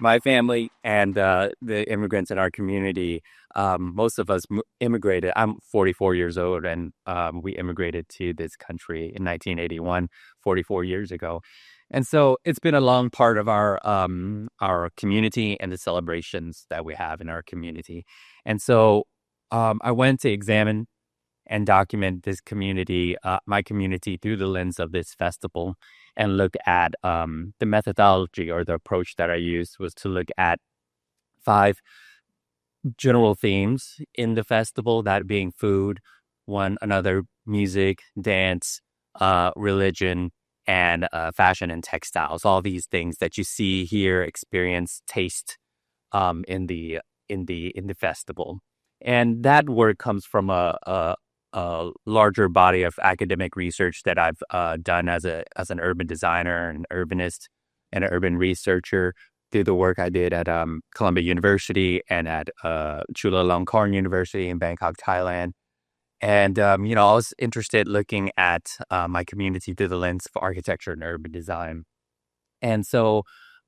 My family and the immigrants in our community, most of us immigrated. I'm 44 years old, and we immigrated to this country in 1981, 44 years ago. And so it's been a long part of our community and the celebrations that we have in our community. And so I went to examine and document this community, my community, through the lens of this festival, and look at the methodology, or the approach that I used was to look at 5 general themes in the festival, that being food, one another, music, dance, religion, and fashion and textiles. All these things that you see, hear, experience, taste in the festival. And that work comes from a larger body of academic research that I've done as an urban designer, an urbanist, and an urban researcher through the work I did at Columbia University and at Chulalongkorn University in Bangkok, Thailand. And, I was interested looking at my community through the lens of architecture and urban design. And so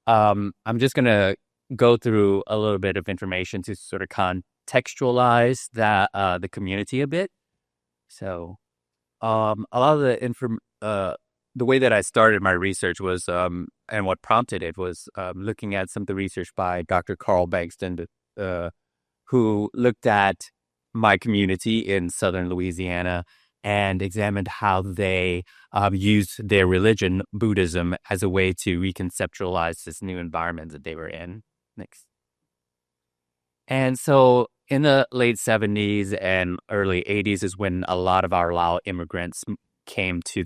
I'm just going to go through a little bit of information to sort of contextualize the community a bit. So a lot of the way that I started my research was, and what prompted it was looking at some of the research by Dr. Carl Bankston, who looked at my community in southern Louisiana and examined how they used their religion, Buddhism, as a way to reconceptualize this new environment that they were in. Next. And so in the late 70s and early 80s is when a lot of our Lao immigrants came to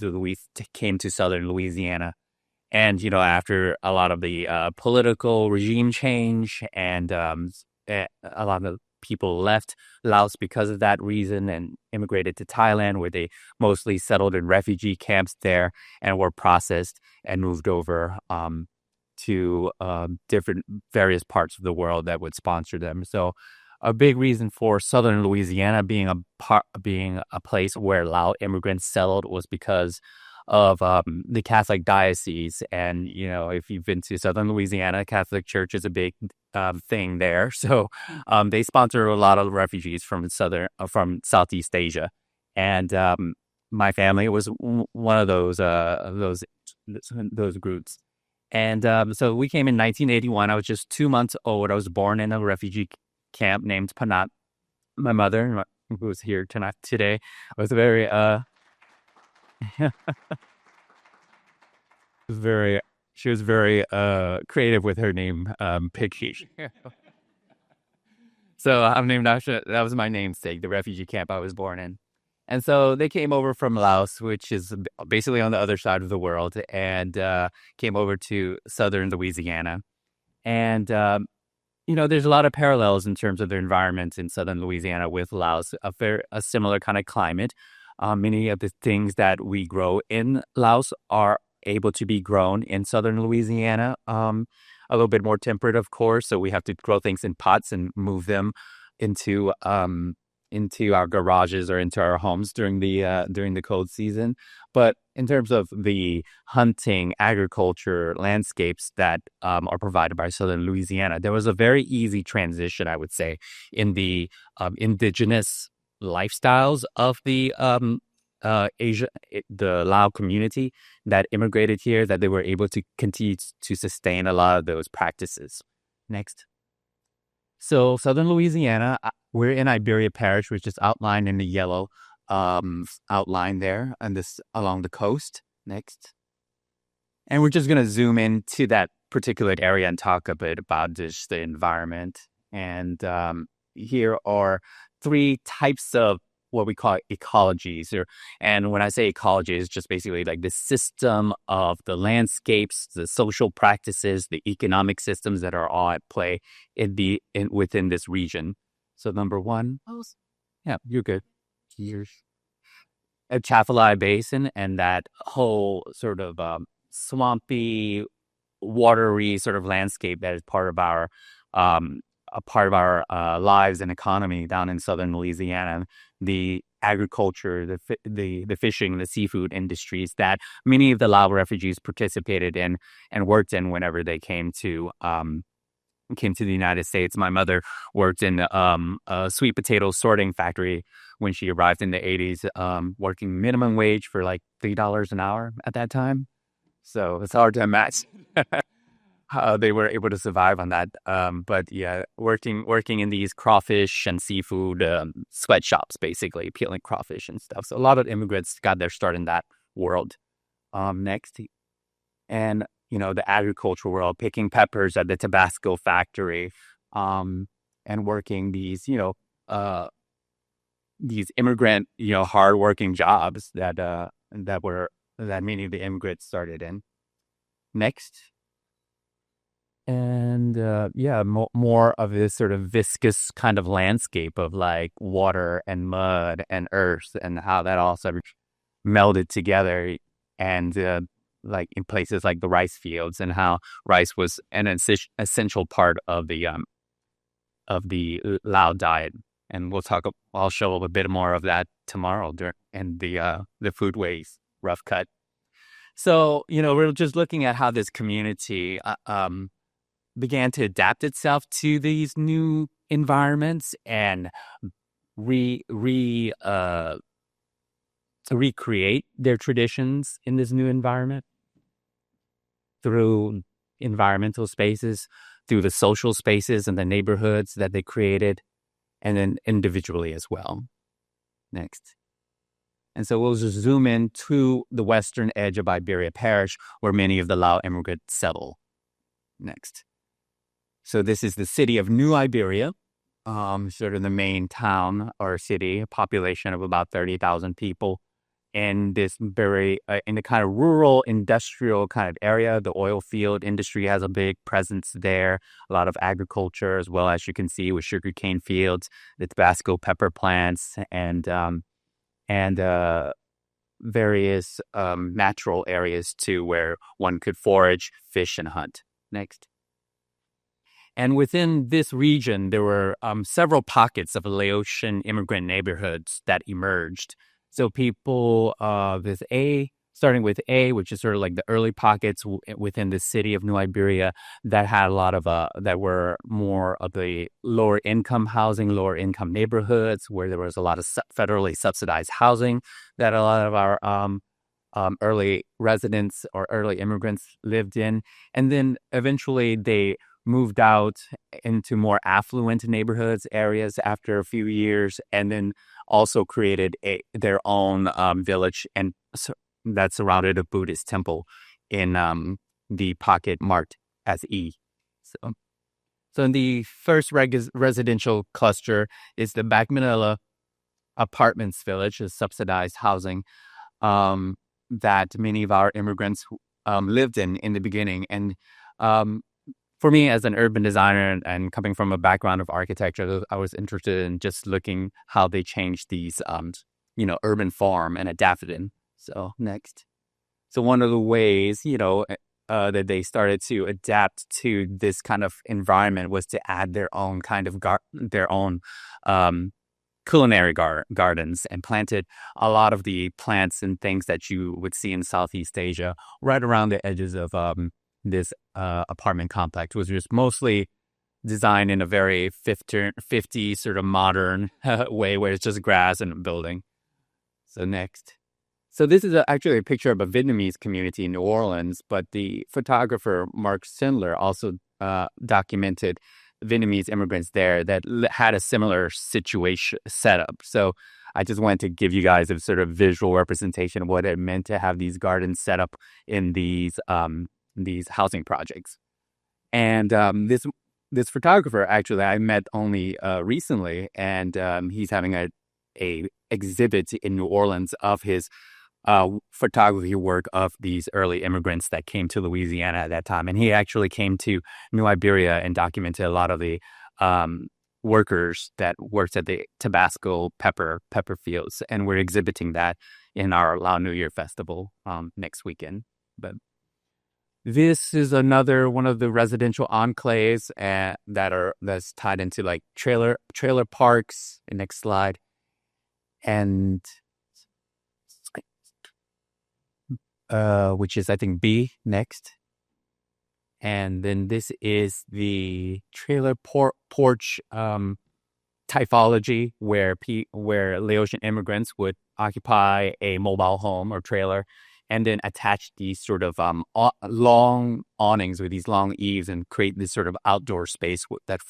southern Louisiana. And, after a lot of the political regime change and a lot of people left Laos because of that reason and immigrated to Thailand, where they mostly settled in refugee camps there and were processed and moved over to different various parts of the world that would sponsor them. So a big reason for southern Louisiana being a place where Lao immigrants settled was because of the Catholic diocese. And, if you've been to southern Louisiana, Catholic Church is a big thing there. So they sponsor a lot of refugees from Southeast Asia. And my family was one of those groups. And so we came in 1981. I was just 2 months old. I was born in a refugee camp named Panat. My mother, who was here today, was very she was very creative with her name, Piggy. So I'm named after, that was my namesake, the refugee camp I was born in. And so they came over from Laos, which is basically on the other side of the world, and came over to southern Louisiana. And, there's a lot of parallels in terms of the environment in southern Louisiana with Laos, a similar kind of climate. Many of the things that we grow in Laos are able to be grown in southern Louisiana. A little bit more temperate, of course, so we have to grow things in pots and move them into our garages or into our homes during the cold season. But in terms of the hunting, agriculture, landscapes that are provided by southern Louisiana, there was a very easy transition, I would say, in the indigenous lifestyles of the Lao community that immigrated here, that they were able to continue to sustain a lot of those practices. Next. So southern Louisiana, we're in Iberia Parish, which is outlined in the yellow outline there, and this along the coast. Next. And we're just going to zoom into that particular area and talk a bit about just the environment. And here are 3 types of what we call ecologies. And when I say ecology, it's just basically like the system of the landscapes, the social practices, the economic systems that are all at play within this region. So number 1, yeah, you're good. Years. Atchafalaya Basin and that whole sort of swampy, watery sort of landscape that is part of our lives and economy down in southern Louisiana. The agriculture, the fishing, the seafood industries that many of the Lao refugees participated in and worked in whenever they came to the United States. My mother worked in a sweet potato sorting factory when she arrived in the 80s, working minimum wage for like $3 an hour at that time. So it's hard to imagine how they were able to survive on that. But yeah, working in these crawfish and seafood sweatshops, basically peeling crawfish and stuff. So a lot of immigrants got their start in that world. Next, and the agricultural world, picking peppers at the Tabasco factory, and working these immigrant hardworking jobs that many of the immigrants started in. Next. And more of this sort of viscous kind of landscape of like water and mud and earth and how that all sort of melded together, and like in places like the rice fields, and how rice was an essential part of the Lao diet. And I'll show a bit more of that tomorrow in the foodways rough cut. So we're just looking at how this community began to adapt itself to these new environments and recreate their traditions in this new environment through environmental spaces, through the social spaces and the neighborhoods that they created, and then individually as well. Next. And so we'll just zoom in to the western edge of Iberia Parish, where many of the Lao immigrants settle. Next. So this is the city of New Iberia, sort of the main town or city, a population of about 30,000 people. In this in the kind of rural industrial kind of area. The oil field industry has a big presence there, a lot of agriculture, as well as you can see with sugarcane fields, the Tabasco pepper plants, and various natural areas too, where one could forage, fish, and hunt. Next. And within this region, there were several pockets of Laotian immigrant neighborhoods that emerged. So people, starting with A, which is sort of like the early pockets within the city of New Iberia, that had a lot of, that were more of the lower income housing, lower income neighborhoods, where there was a lot of federally subsidized housing that a lot of our early residents or early immigrants lived in. And then eventually they moved out into more affluent neighborhoods, areas after a few years, and then also created their own village, and that surrounded a Buddhist temple in the pocket marked as E. So in the first residential cluster is the Back Manila Apartments Village, a subsidized housing that many of our immigrants lived in the beginning. And for me, as an urban designer and coming from a background of architecture, I was interested in just looking how they changed these, urban form and adapted in. So next. So one of the ways, that they started to adapt to this kind of environment was to add their own kind of culinary gardens, and planted a lot of the plants and things that you would see in Southeast Asia right around the edges of this apartment complex, was just mostly designed in a very 50s sort of modern way, where it's just grass and a building. So next. So this is actually a picture of a Vietnamese community in New Orleans, but the photographer Mark Sindler also documented Vietnamese immigrants there that had a similar situation setup. So I just wanted to give you guys a sort of visual representation of what it meant to have these gardens set up in these housing projects. And this photographer, actually, I met only recently, and he's having a exhibit in New Orleans of his photography work of these early immigrants that came to Louisiana at that time. And he actually came to New Iberia and documented a lot of the workers that worked at the Tabasco pepper fields. And we're exhibiting that in our Lao New Year Festival next weekend. But This is another one of the residential enclaves that's tied into like trailer parks. Next slide. And which is I think B next. And then this is the trailer porch typology where Laotian immigrants would occupy a mobile home or trailer and then attach these sort of long awnings with these long eaves and create this sort of outdoor space that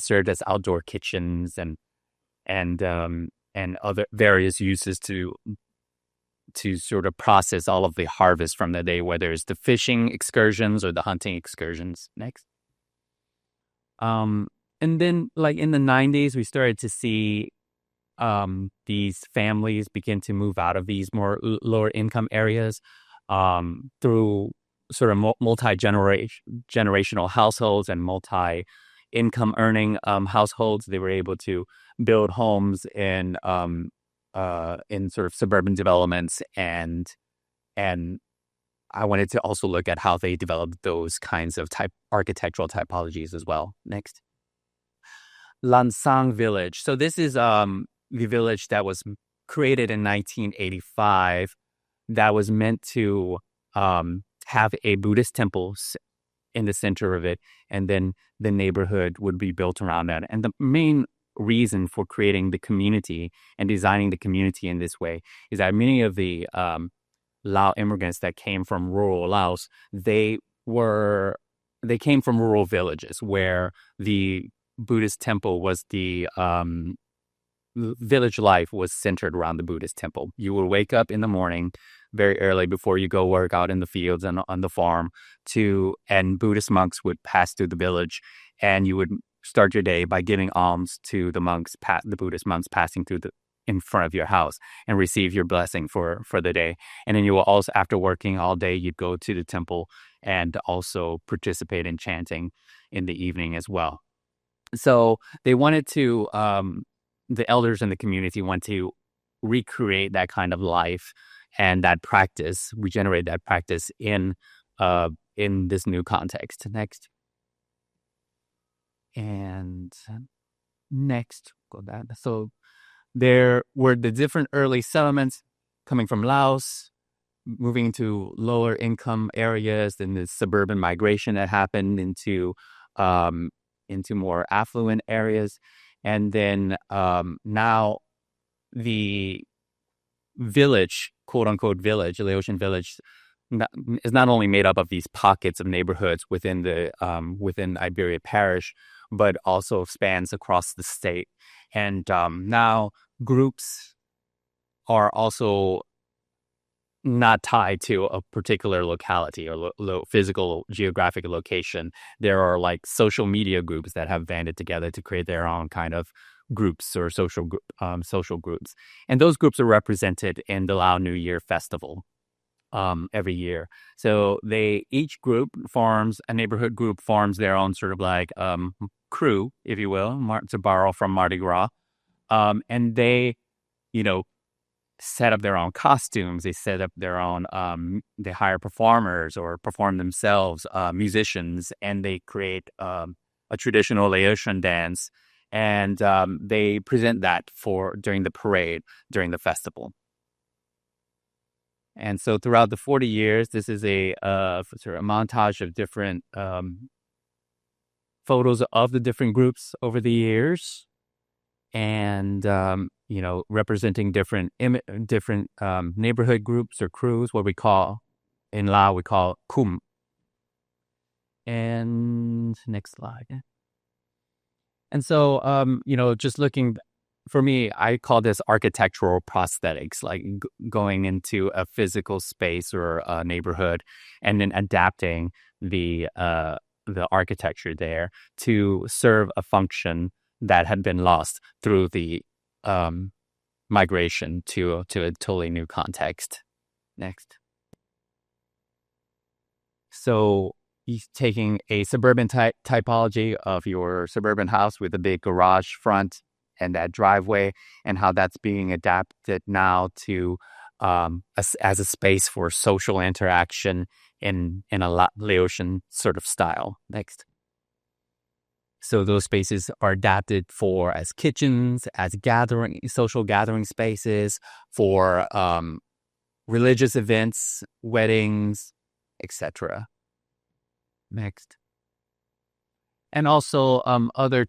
served as outdoor kitchens and other various uses to sort of process all of the harvest from the day, whether it's the fishing excursions or the hunting excursions. Next. And then like in the 90s, we started to see these families begin to move out of these more lower income areas through sort of multi-generational households and multi-income earning households. They were able to build homes in sort of suburban developments, and I wanted to also look at how they developed those kinds of architectural typologies as well. Next. Lansang Village. So this is the village that was created in 1985 that was meant to have a Buddhist temple in the center of it, and then the neighborhood would be built around that. And the main reason for creating the community and designing the community in this way is that many of the Lao immigrants that came from rural Laos, they came from rural villages where the Buddhist temple was the village life was centered around the Buddhist temple. You would wake up in the morning very early before you go work out in the fields and on the farm and Buddhist monks would pass through the village, and you would start your day by giving alms to the monks, the Buddhist monks passing through in front of your house, and receive your blessing for the day. And then you will also, after working all day, you'd go to the temple and also participate in chanting in the evening as well. So they wanted to, the elders in the community want to recreate that kind of life and that practice, regenerate that practice in this new context. Next. And next, go that. So there were the different early settlements coming from Laos, moving to lower income areas, then the suburban migration that happened into more affluent areas. And then now the village, quote unquote village, Laotian village, is not only made up of these pockets of neighborhoods within Iberia Parish, but also spans across the state. And now groups are also not tied to a particular locality or physical geographic location. There are like social media groups that have banded together to create their own kind of groups or social groups. And those groups are represented in the Lao New Year Festival every year. So each group forms, a neighborhood group forms their own sort of like crew, if you will, to borrow from Mardi Gras. And they, set up their own costumes. They set up their own, they hire performers or perform themselves, musicians, and they create a traditional Laotian dance. And they present that during the parade, during the festival. And so throughout the 40 years, this is a sort of montage of different photos of the different groups over the years, and representing different neighborhood groups or crews, what we call in Lao we call kum. And next slide. And so just looking. For me, I call this architectural prosthetics, like going into a physical space or a neighborhood and then adapting the architecture there to serve a function that had been lost through the migration to a totally new context. Next. So he's taking a suburban typology of your suburban house with a big garage front and that driveway, and how that's being adapted now to as a space for social interaction in a Laotian sort of style. Next. So those spaces are adapted for as kitchens, as social gathering spaces, for religious events, weddings, etc. Next. And also other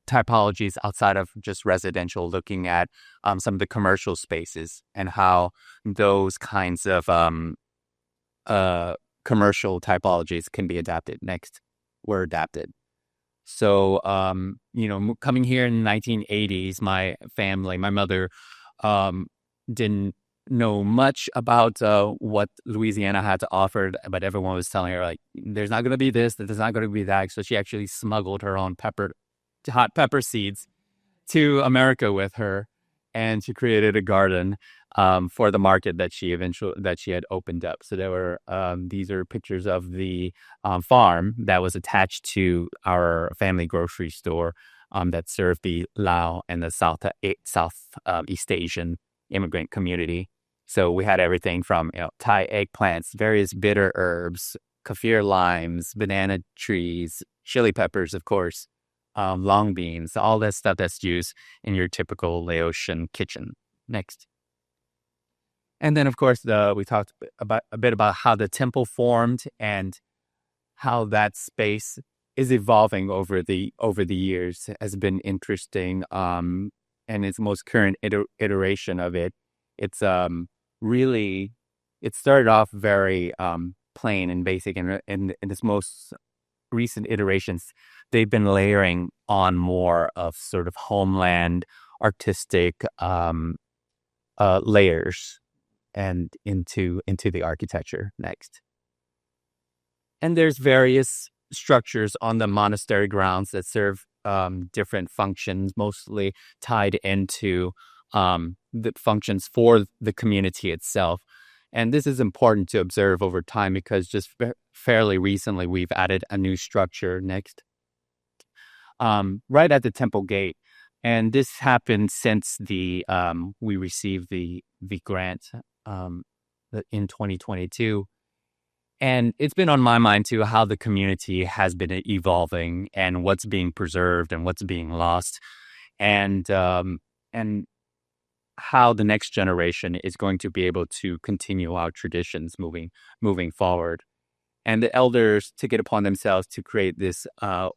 typologies outside of just residential, looking at some of the commercial spaces and how those kinds of commercial typologies can be adapted. Next, were adapted. So, coming here in the 1980s, my mother didn't know much about what Louisiana had to offer, but everyone was telling her, like, there's not going to be this, there's not going to be that. So she actually smuggled her own hot pepper seeds to America with her, and she created a garden for the market that she had opened up. So there were these are pictures of the farm that was attached to our family grocery store that served the Lao and the Southeast Asian immigrant community. So we had everything from Thai eggplants, various bitter herbs, kaffir limes, banana trees, chili peppers, of course, long beans, all that stuff that's used in your typical Laotian kitchen. Next. And then, of course, we talked a bit about how the temple formed and how that space is evolving over the years. Has been interesting, and its most current iteration of it. It's really, it started off very plain and basic, and in its most recent iterations, they've been layering on more of sort of homeland artistic layers and into the architecture. Next. And there's various structures on the monastery grounds that serve different functions, mostly tied into the functions for the community itself. And this is important to observe over time because just fairly recently we've added a new structure. Next. Right at the temple gate. And this happened since we received the grant in 2022. And it's been on my mind too how the community has been evolving and what's being preserved and what's being lost, and how the next generation is going to be able to continue our traditions moving forward. And the elders took it upon themselves to create this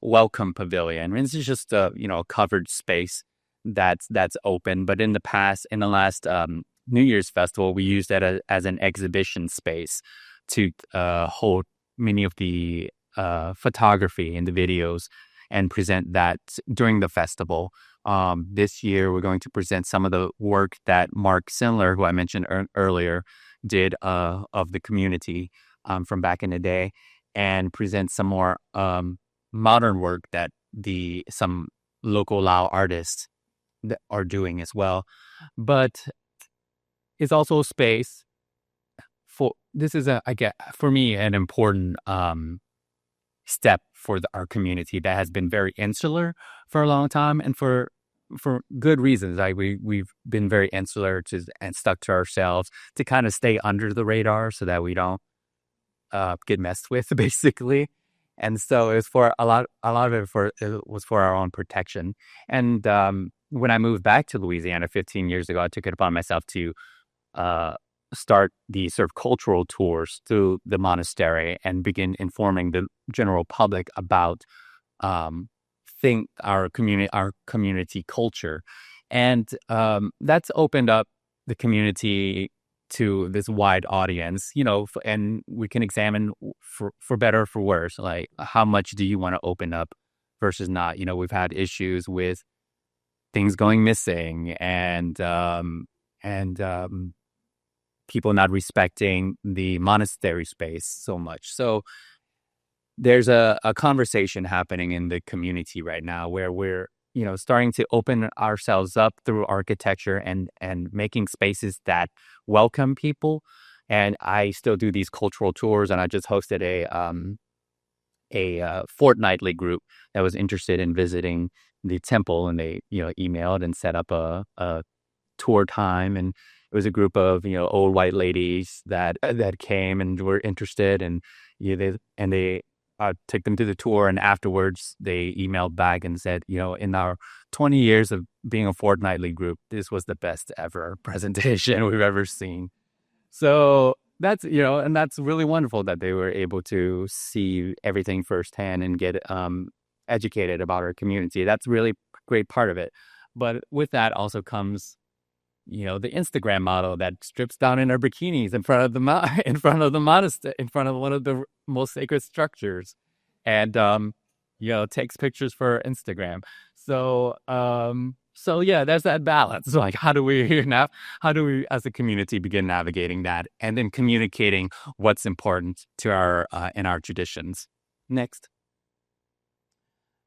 welcome pavilion. And this is just a covered space that's open. But in the last New Year's festival, we used that as an exhibition space to hold many of the photography and the videos and present that during the festival. This year, we're going to present some of the work that Mark Sindler, who I mentioned earlier, did of the community from back in the day, and present some more modern work that some local Lao artists that are doing as well. But it's also a space this is for me an important step for our community that has been very insular for a long time, and for good reasons. We've been very insular and stuck to ourselves to kind of stay under the radar so that we don't get messed with, basically. And so it was for a lot of it was for our own protection. And when I moved back to Louisiana 15 years ago, I took it upon myself to start the sort of cultural tours through the monastery and begin informing the general public about our community culture. And that's opened up the community to this wide audience, and we can examine for better or for worse, like how much do you want to open up versus not. We've had issues with things going missing and people not respecting the monastery space so much. So there's a conversation happening in the community right now where we're starting to open ourselves up through architecture and making spaces that welcome people. And I still do these cultural tours, and I just hosted a fortnightly group that was interested in visiting the temple, and they emailed and set up a tour time, and it was a group of old white ladies that came and were interested, and they took them to the tour, and afterwards they emailed back and said, in our 20 years of being a fortnightly group, this was the best ever presentation we've ever seen. So that's and that's really wonderful that they were able to see everything firsthand and get educated about our community. That's really a great part of it. But with that also comes the Instagram model that strips down in her bikinis in front of the monastery, in front of one of the most sacred structures, and takes pictures for Instagram. So yeah, there's that balance. Like, how do we as a community begin navigating that and then communicating what's important to our in our traditions? Next.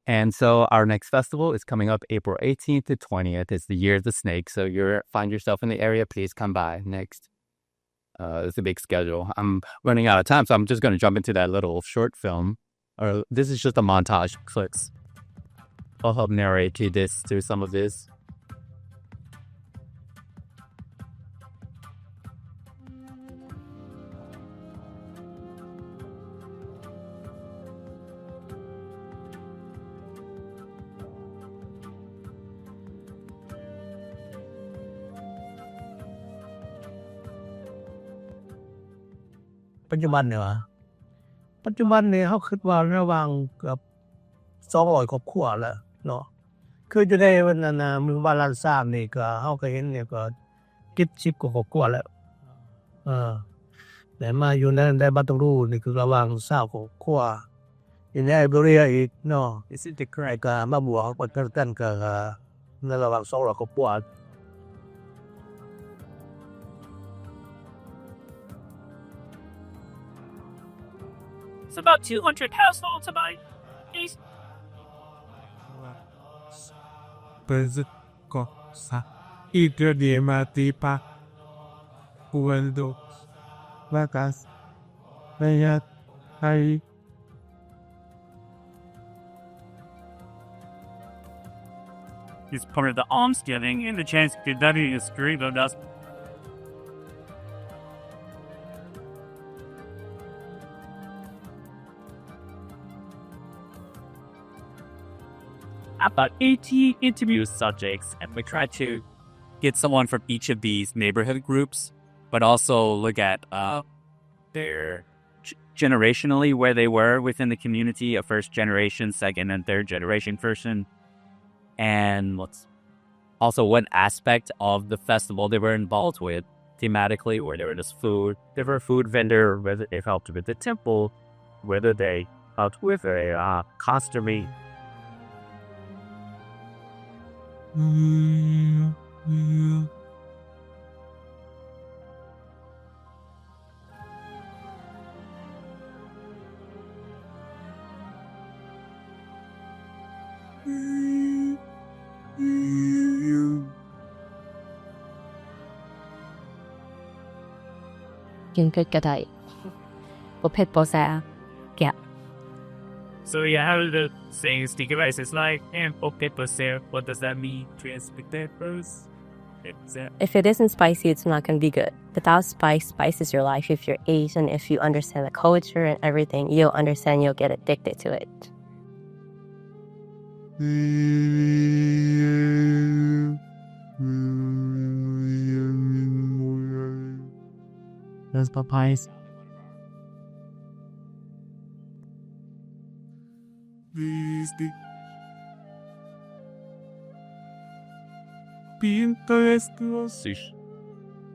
And so our next festival is coming up April 18th to 20th. It's the Year of the Snake. So find yourself in the area, please come by. Next. It's a big schedule. I'm running out of time, so I'm just going to jump into that little short film. This is just a montage of clips. I'll help narrate you through some of this.ปัจจุบันเนี่ยเขาคิดว่าระหว่างเกือบ200ครอบครัวแล้วเนาะคืออยู่ในวันนั้นนะหมู่บ้านลานซามนี่ก็เขาก็เห็นเนี่ยก็70กว่าครอบครัวแล้วแต่มาอยู่ในได้บัตรูนี่คือระหว่าง20ครอบครัวอยู่ในไอเบรียอีกเนาะก็มาบวกกันก็ในระหว่าง200ครอบครัว It's about 200 households in my east. Cosa idiomatipa cuando vacas veía ahí. It's part of the almsgiving and the chance to that is stream of us. About 80 interview subjects, and we try to get someone from each of these neighborhood groups, but also look at their generationally where they were within the community, a first generation, second and third generation person, and also what aspect of the festival they were involved with thematically, where they were just food, they were a food vendor, whether they helped with the temple, whether they helped with a costume. So yeah, how the saying sticky rice is like, and pepper syrup, what does that mean? Transpectators? If it isn't spicy, it's not going to be good. Without spice, spice is your life. If you're Asian, if you understand the culture and everything, you'll understand, you'll get addicted to it. Those papayas.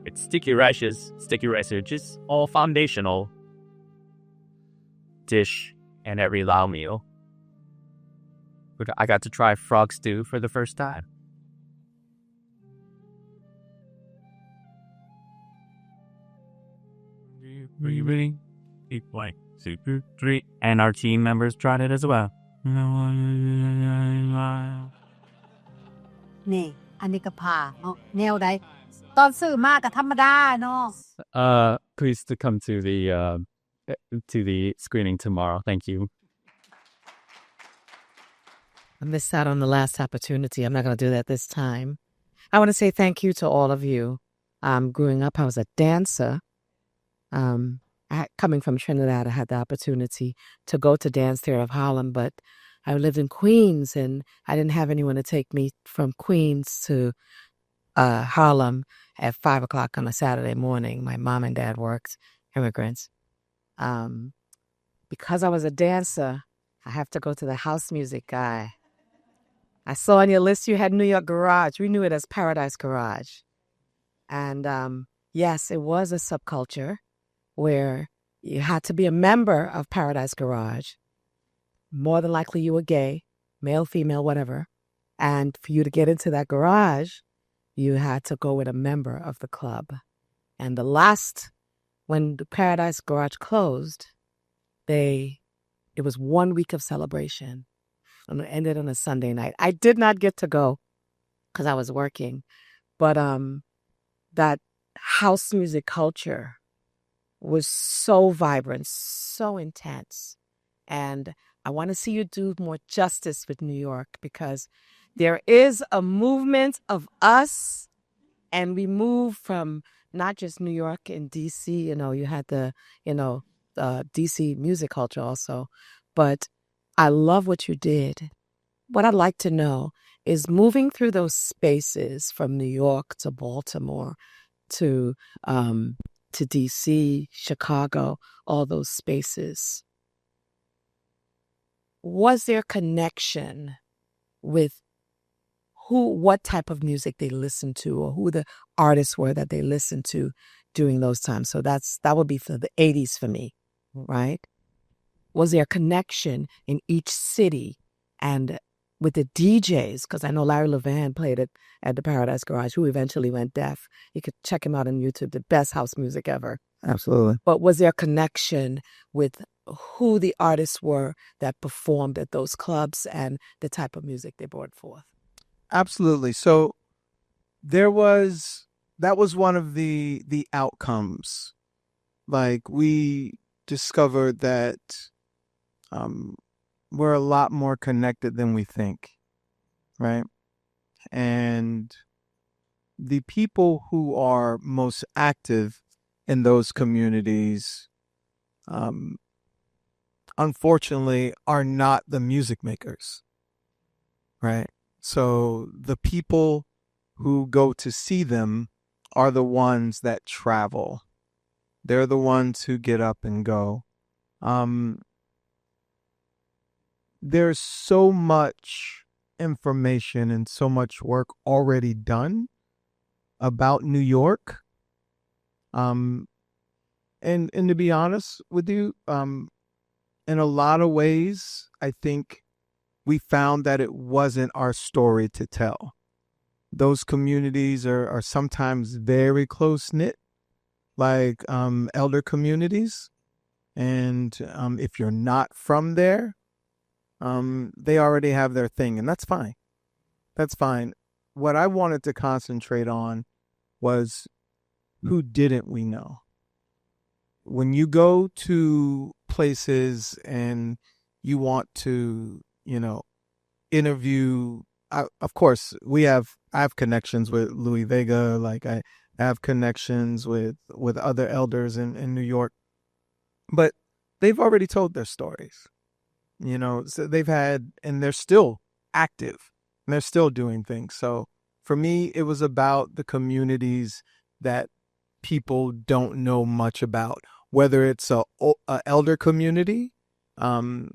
It's sticky rices. Sticky rice are just all foundational dish in every Lao meal. I got to try frog stew for the first time. Breathing, deep like super 3, and our team members tried it as well. นี่อันนี้ก็ผ่าเนาะแนวใดตอนซื้อมาก็ธรรมดาเนาะ Please to come to the screening tomorrow. Thank you. I missed out on the last opportunity. I'm not going to do that this time. I want to say thank you to all of you Growing up, I was a dancer. Coming from Trinidad, I had the opportunity to go to Dance Theater of Harlem, but I lived in Queens, and I didn't have anyone to take me from Queens to Harlem at 5 o'clock on a Saturday morning. My mom and dad worked, immigrants. Because I was a dancer, I have to go to the house music guy. I saw on your list you had New York Garage. We knew it as Paradise Garage. And yes, it was a subculture where you had to be a member of Paradise Garage. More than likely you were gay, male, female, whatever. And for you to get into that garage, you had to go with a member of the club. And when the Paradise Garage closed, it was 1 week of celebration. And it ended on a Sunday night. I did not get to go because I was working. But that house music culture was so vibrant, so intense. And I want to see you do more justice with New York, because there is a movement of us, and we move from not just New York and DC. You had the DC music culture also. But I love what you did. What I'd like to know is moving through those spaces from New York to Baltimore to DC, Chicago, all those spaces. Was there connection with what type of music they listened to, or who the artists were that they listened to during those times? So that would be for the 80s for me, right? Was there a connection in each city and with the DJs? Because I know Larry Levan played at the Paradise Garage, who eventually went deaf. You could check him out on YouTube, the best house music ever. Absolutely. But was there a connection with who the artists were that performed at those clubs and the type of music they brought forth? Absolutely. So that was one of the outcomes. Like, we discovered that we're a lot more connected than we think, right? And the people who are most active in those communities, unfortunately, are not the music makers, right? So the people who go to see them are the ones that travel. They're the ones who get up and go. There's so much information and so much work already done about New York. And to be honest with you, in a lot of ways, I think we found that it wasn't our story to tell. Those communities are sometimes very close-knit, like elder communities. And if you're not from there, they already have their thing, and that's fine. That's fine. What I wanted to concentrate on was, who didn't we know? When you go to places and you want to, interview, of course, I have connections with Louis Vega, like I have connections with other elders in New York, but they've already told their stories. So they've had, and they're still active, and they're still doing things. So for me, it was about the communities that people don't know much about, whether it's a elder community, that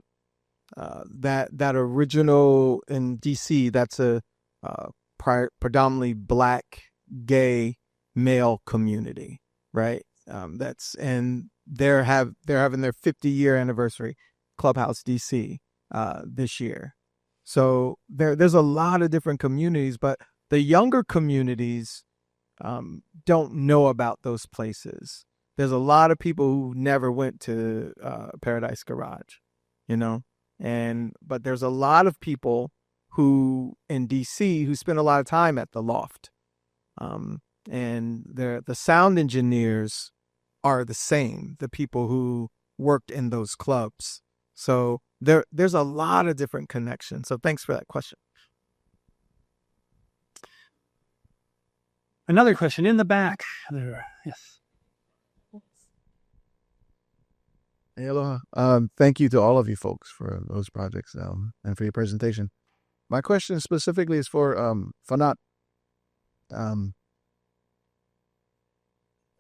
original in DC, that's a predominantly Black, gay, male community, right? And they're having their 50-year anniversary, Clubhouse DC, this year. So there's a lot of different communities, but the younger communities don't know about those places. There's a lot of people who never went to Paradise Garage, but there's a lot of people who in DC who spend a lot of time at the Loft, and the sound engineers are the same, the people who worked in those clubs. So there's a lot of different connections. So thanks for that question. Another question in the back. There, yes. Hey, aloha. Thank you to all of you folks for those projects and for your presentation. My question specifically is for Fanat.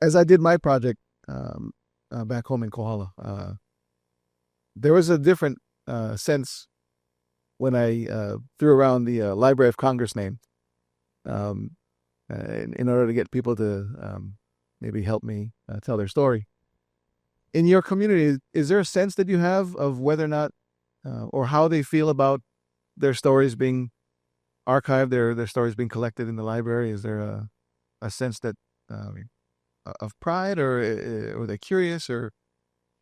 As I did my project back home in Kohala, there was a different sense when I threw around the Library of Congress name in order to get people to maybe help me tell their story. In your community, is there a sense that you have of whether or not or how they feel about their stories being archived, their stories being collected in the library? Is there a sense that of pride, or they're curious, or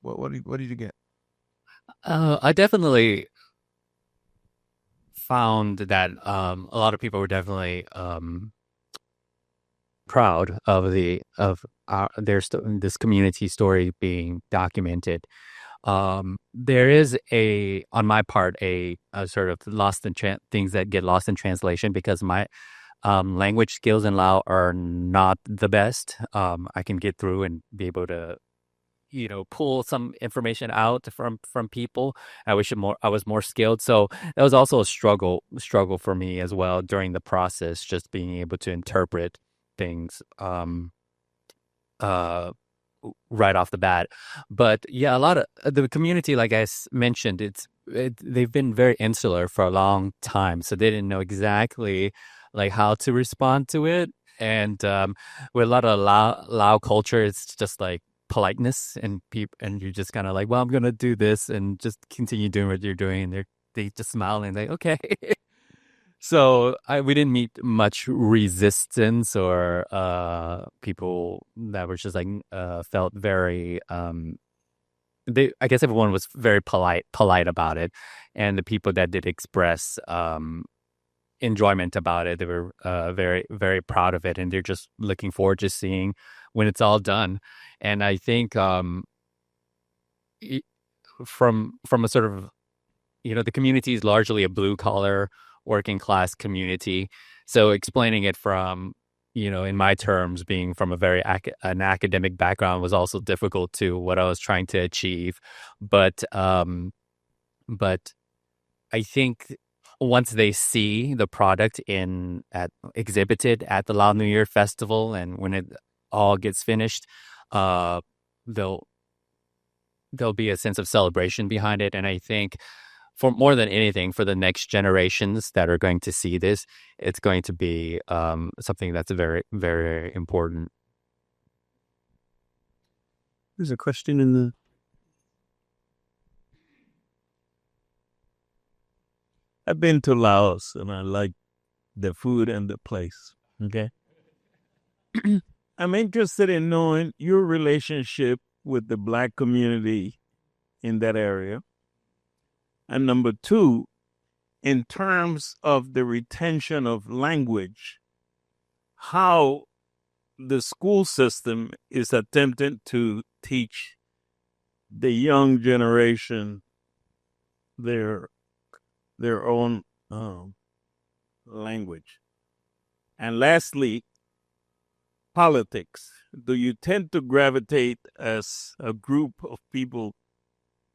what did you get? I definitely found that a lot of people were definitely proud of this community story being documented. There is on my part a sort of things that get lost in translation because my language skills in Lao are not the best. I can get through and be able to, pull some information out from people. I wish I was more skilled. So that was also a struggle for me as well during the process, just being able to interpret things right off the bat. But yeah, a lot of the community, like I mentioned, they've been very insular for a long time, so they didn't know exactly like how to respond to it. And with a lot of Lao culture, it's just like politeness, and you're just kind of like, well, I'm gonna do this and just continue doing what you're doing, and they just smile and they okay. So we didn't meet much resistance or people that were just like felt very. I guess everyone was very polite about it, and the people that did express enjoyment about it, they were very, very proud of it, and they're just looking forward to seeing when it's all done. And I think from a sort of, the community is largely a blue collar working class community. So explaining it from, in my terms, being from an academic background was also difficult to what I was trying to achieve. But I think once they see the product exhibited at the Lao New Year Festival, and when it all gets finished, there'll be a sense of celebration behind it. And I think, for more than anything, for the next generations that are going to see this, it's going to be something that's very, very important. There's a question in the... I've been to Laos, and I like the food and the place, okay? I'm interested in knowing your relationship with the Black community in that area. And number two, in terms of the retention of language, how the school system is attempting to teach the young generation their own language. And lastly, politics. Do you tend to gravitate as a group of people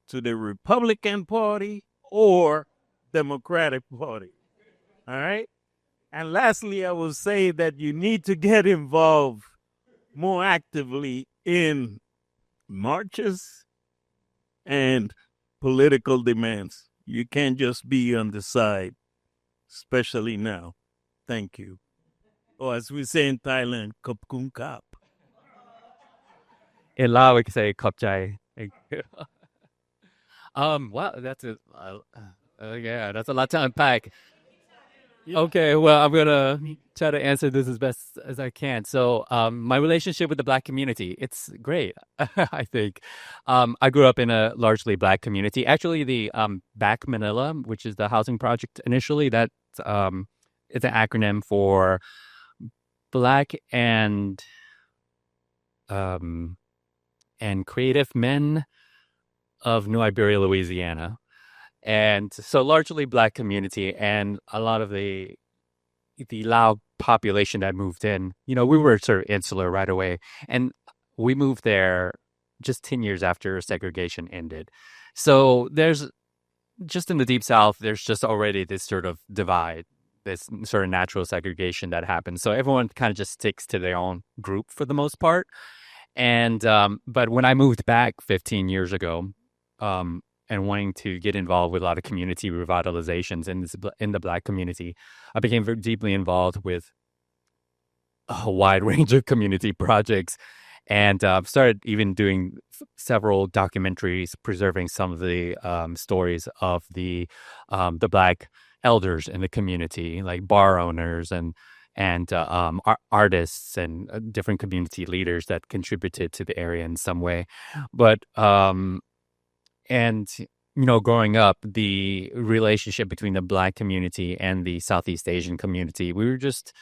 to the Republican Party or Democratic Party? All right? And lastly, I will say that you need to get involved more actively in marches and political demands. You can't just be on the side, especially now. Thank you. Or as we say in Thailand, Kop Kun Kap. In Lao, we can say "Khop Chai." Wow, that's that's a lot to unpack. Okay, well, I'm gonna try to answer this as best as I can. So, my relationship with the Black community, it's great. I think I grew up in a largely Black community. Actually, the Back Manila, which is the housing project initially, that's it's an acronym for Black and Creative Men of New Iberia, Louisiana. And so largely Black community, and a lot of the Lao population that moved in, we were sort of insular right away. And we moved there just 10 years after segregation ended. So there's just in the Deep South, there's just already this sort of divide, this sort of natural segregation that happens. So everyone kind of just sticks to their own group for the most part. And but when I moved back 15 years ago, and wanting to get involved with a lot of community revitalizations in the Black community, I became very deeply involved with a wide range of community projects, and started even doing several documentaries preserving some of the stories of the Black elders in the community, like bar owners and artists and different community leaders that contributed to the area in some way. But growing up, the relationship between the Black community and the Southeast Asian community, we were just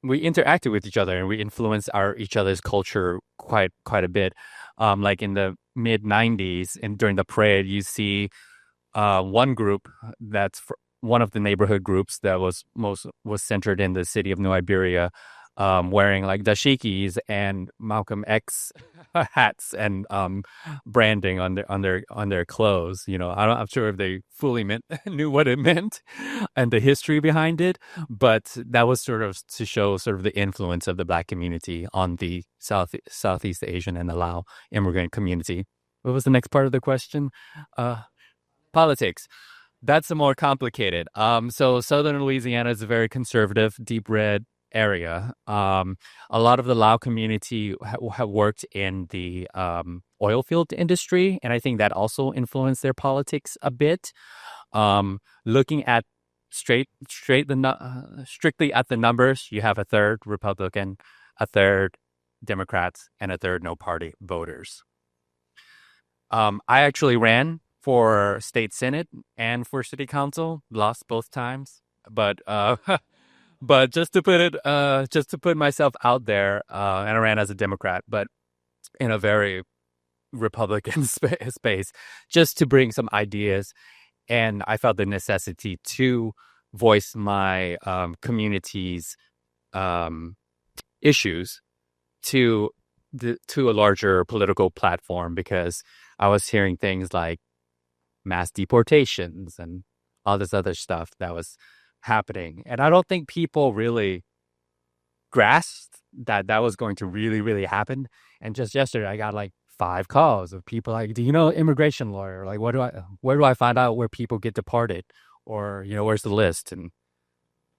we interacted with each other and we influenced each other's culture quite a bit. Like in the mid 90s and during the parade, you see one group that's one of the neighborhood groups that was centered in the city of New Iberia, wearing like dashikis and Malcolm X hats and branding on their clothes. I'm sure if they fully knew what it meant and the history behind it, but that was sort of to show sort of the influence of the Black community on the Southeast Asian and the Lao immigrant community. What was the next part of the question? Politics. That's a more complicated. So Southern Louisiana is a very conservative, deep red area. A lot of the Lao community have worked in the oil field industry, and I think that also influenced their politics a bit. Looking at strictly at the numbers, you have a third Republican, a third Democrats, and a third no party voters. I actually ran for state senate and for city council, lost both times, but but just to put myself out there, and I ran as a Democrat, but in a very Republican space, just to bring some ideas. And I felt the necessity to voice my community's issues to a larger political platform, because I was hearing things like mass deportations and all this other stuff that was happening. And I don't think people really grasped that was going to really, really happen. And just yesterday, I got like 5 calls of people like, do you know an immigration lawyer? Like, where do I find out where people get deported? Or, where's the list? And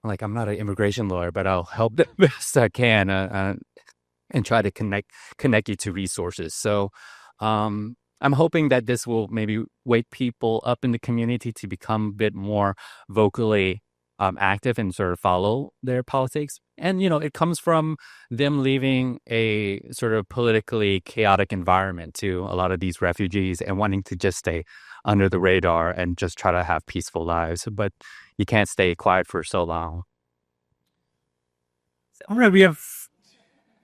I'm like, I'm not an immigration lawyer, but I'll help the best I can and try to connect you to resources. So I'm hoping that this will maybe wake people up in the community to become a bit more vocally active and sort of follow their politics. And, it comes from them leaving a sort of politically chaotic environment to a lot of these refugees and wanting to just stay under the radar and just try to have peaceful lives. But you can't stay quiet for so long. All right, we have...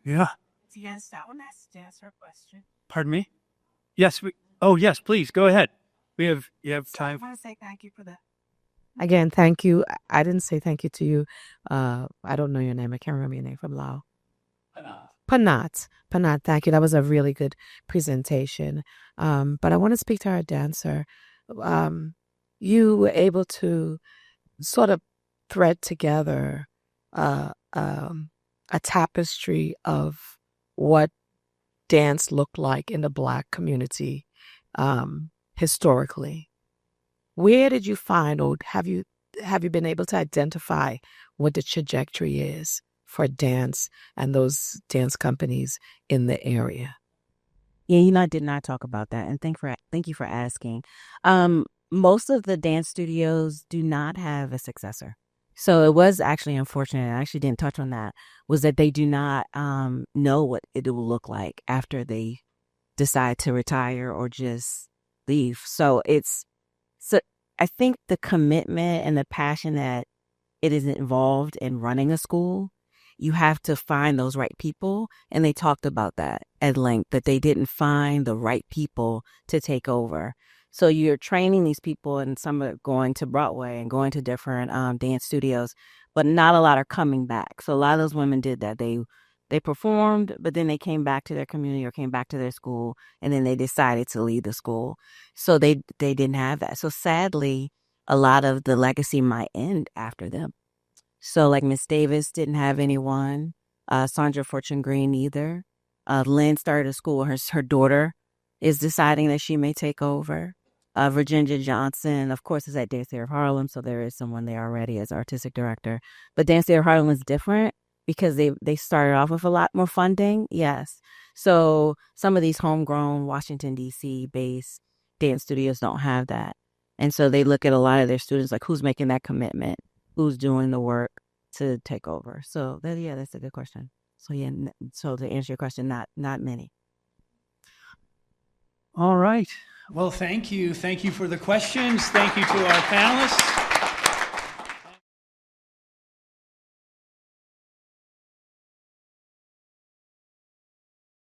Yeah. Yes, that one has to answer a question. Pardon me? Yes. Yes, please, go ahead. You have time. I want to say thank you for that. Again, thank you. I didn't say thank you to you. I don't know your name. I can't remember your name from Lao. Panat, thank you. That was a really good presentation. But I want to speak to our dancer. You were able to sort of thread together a tapestry of what dance looked like in the Black community historically. Where did you find, or have you been able to identify what the trajectory is for dance and those dance companies in the area? Yeah, I did not talk about that, and thank you for asking. Most of the dance studios do not have a successor. So it was actually unfortunate. I actually didn't touch on that, was that they do not know what it will look like after they decide to retire or just leave. So I think the commitment and the passion that it is involved in running a school, you have to find those right people. And they talked about that at length, that they didn't find the right people to take over. So you're training these people, and some are going to Broadway and going to different dance studios, but not a lot are coming back. So a lot of those women did that. They performed, but then they came back to their community or came back to their school, and then they decided to leave the school. So they didn't have that. So sadly, a lot of the legacy might end after them. So like Miss Davis didn't have anyone, Sandra Fortune Green either. Lynn started a school. Her daughter is deciding that she may take over. Virginia Johnson, of course, is at Dance Theater of Harlem, so there is someone there already as artistic director. But Dance Theater of Harlem is different because they started off with a lot more funding. Yes. So some of these homegrown Washington, D.C. based dance studios don't have that. And so they look at a lot of their students like who's making that commitment, who's doing the work to take over. So that's a good question. So so to answer your question, not many. All right. Well, thank you. Thank you for the questions. Thank you to our panelists.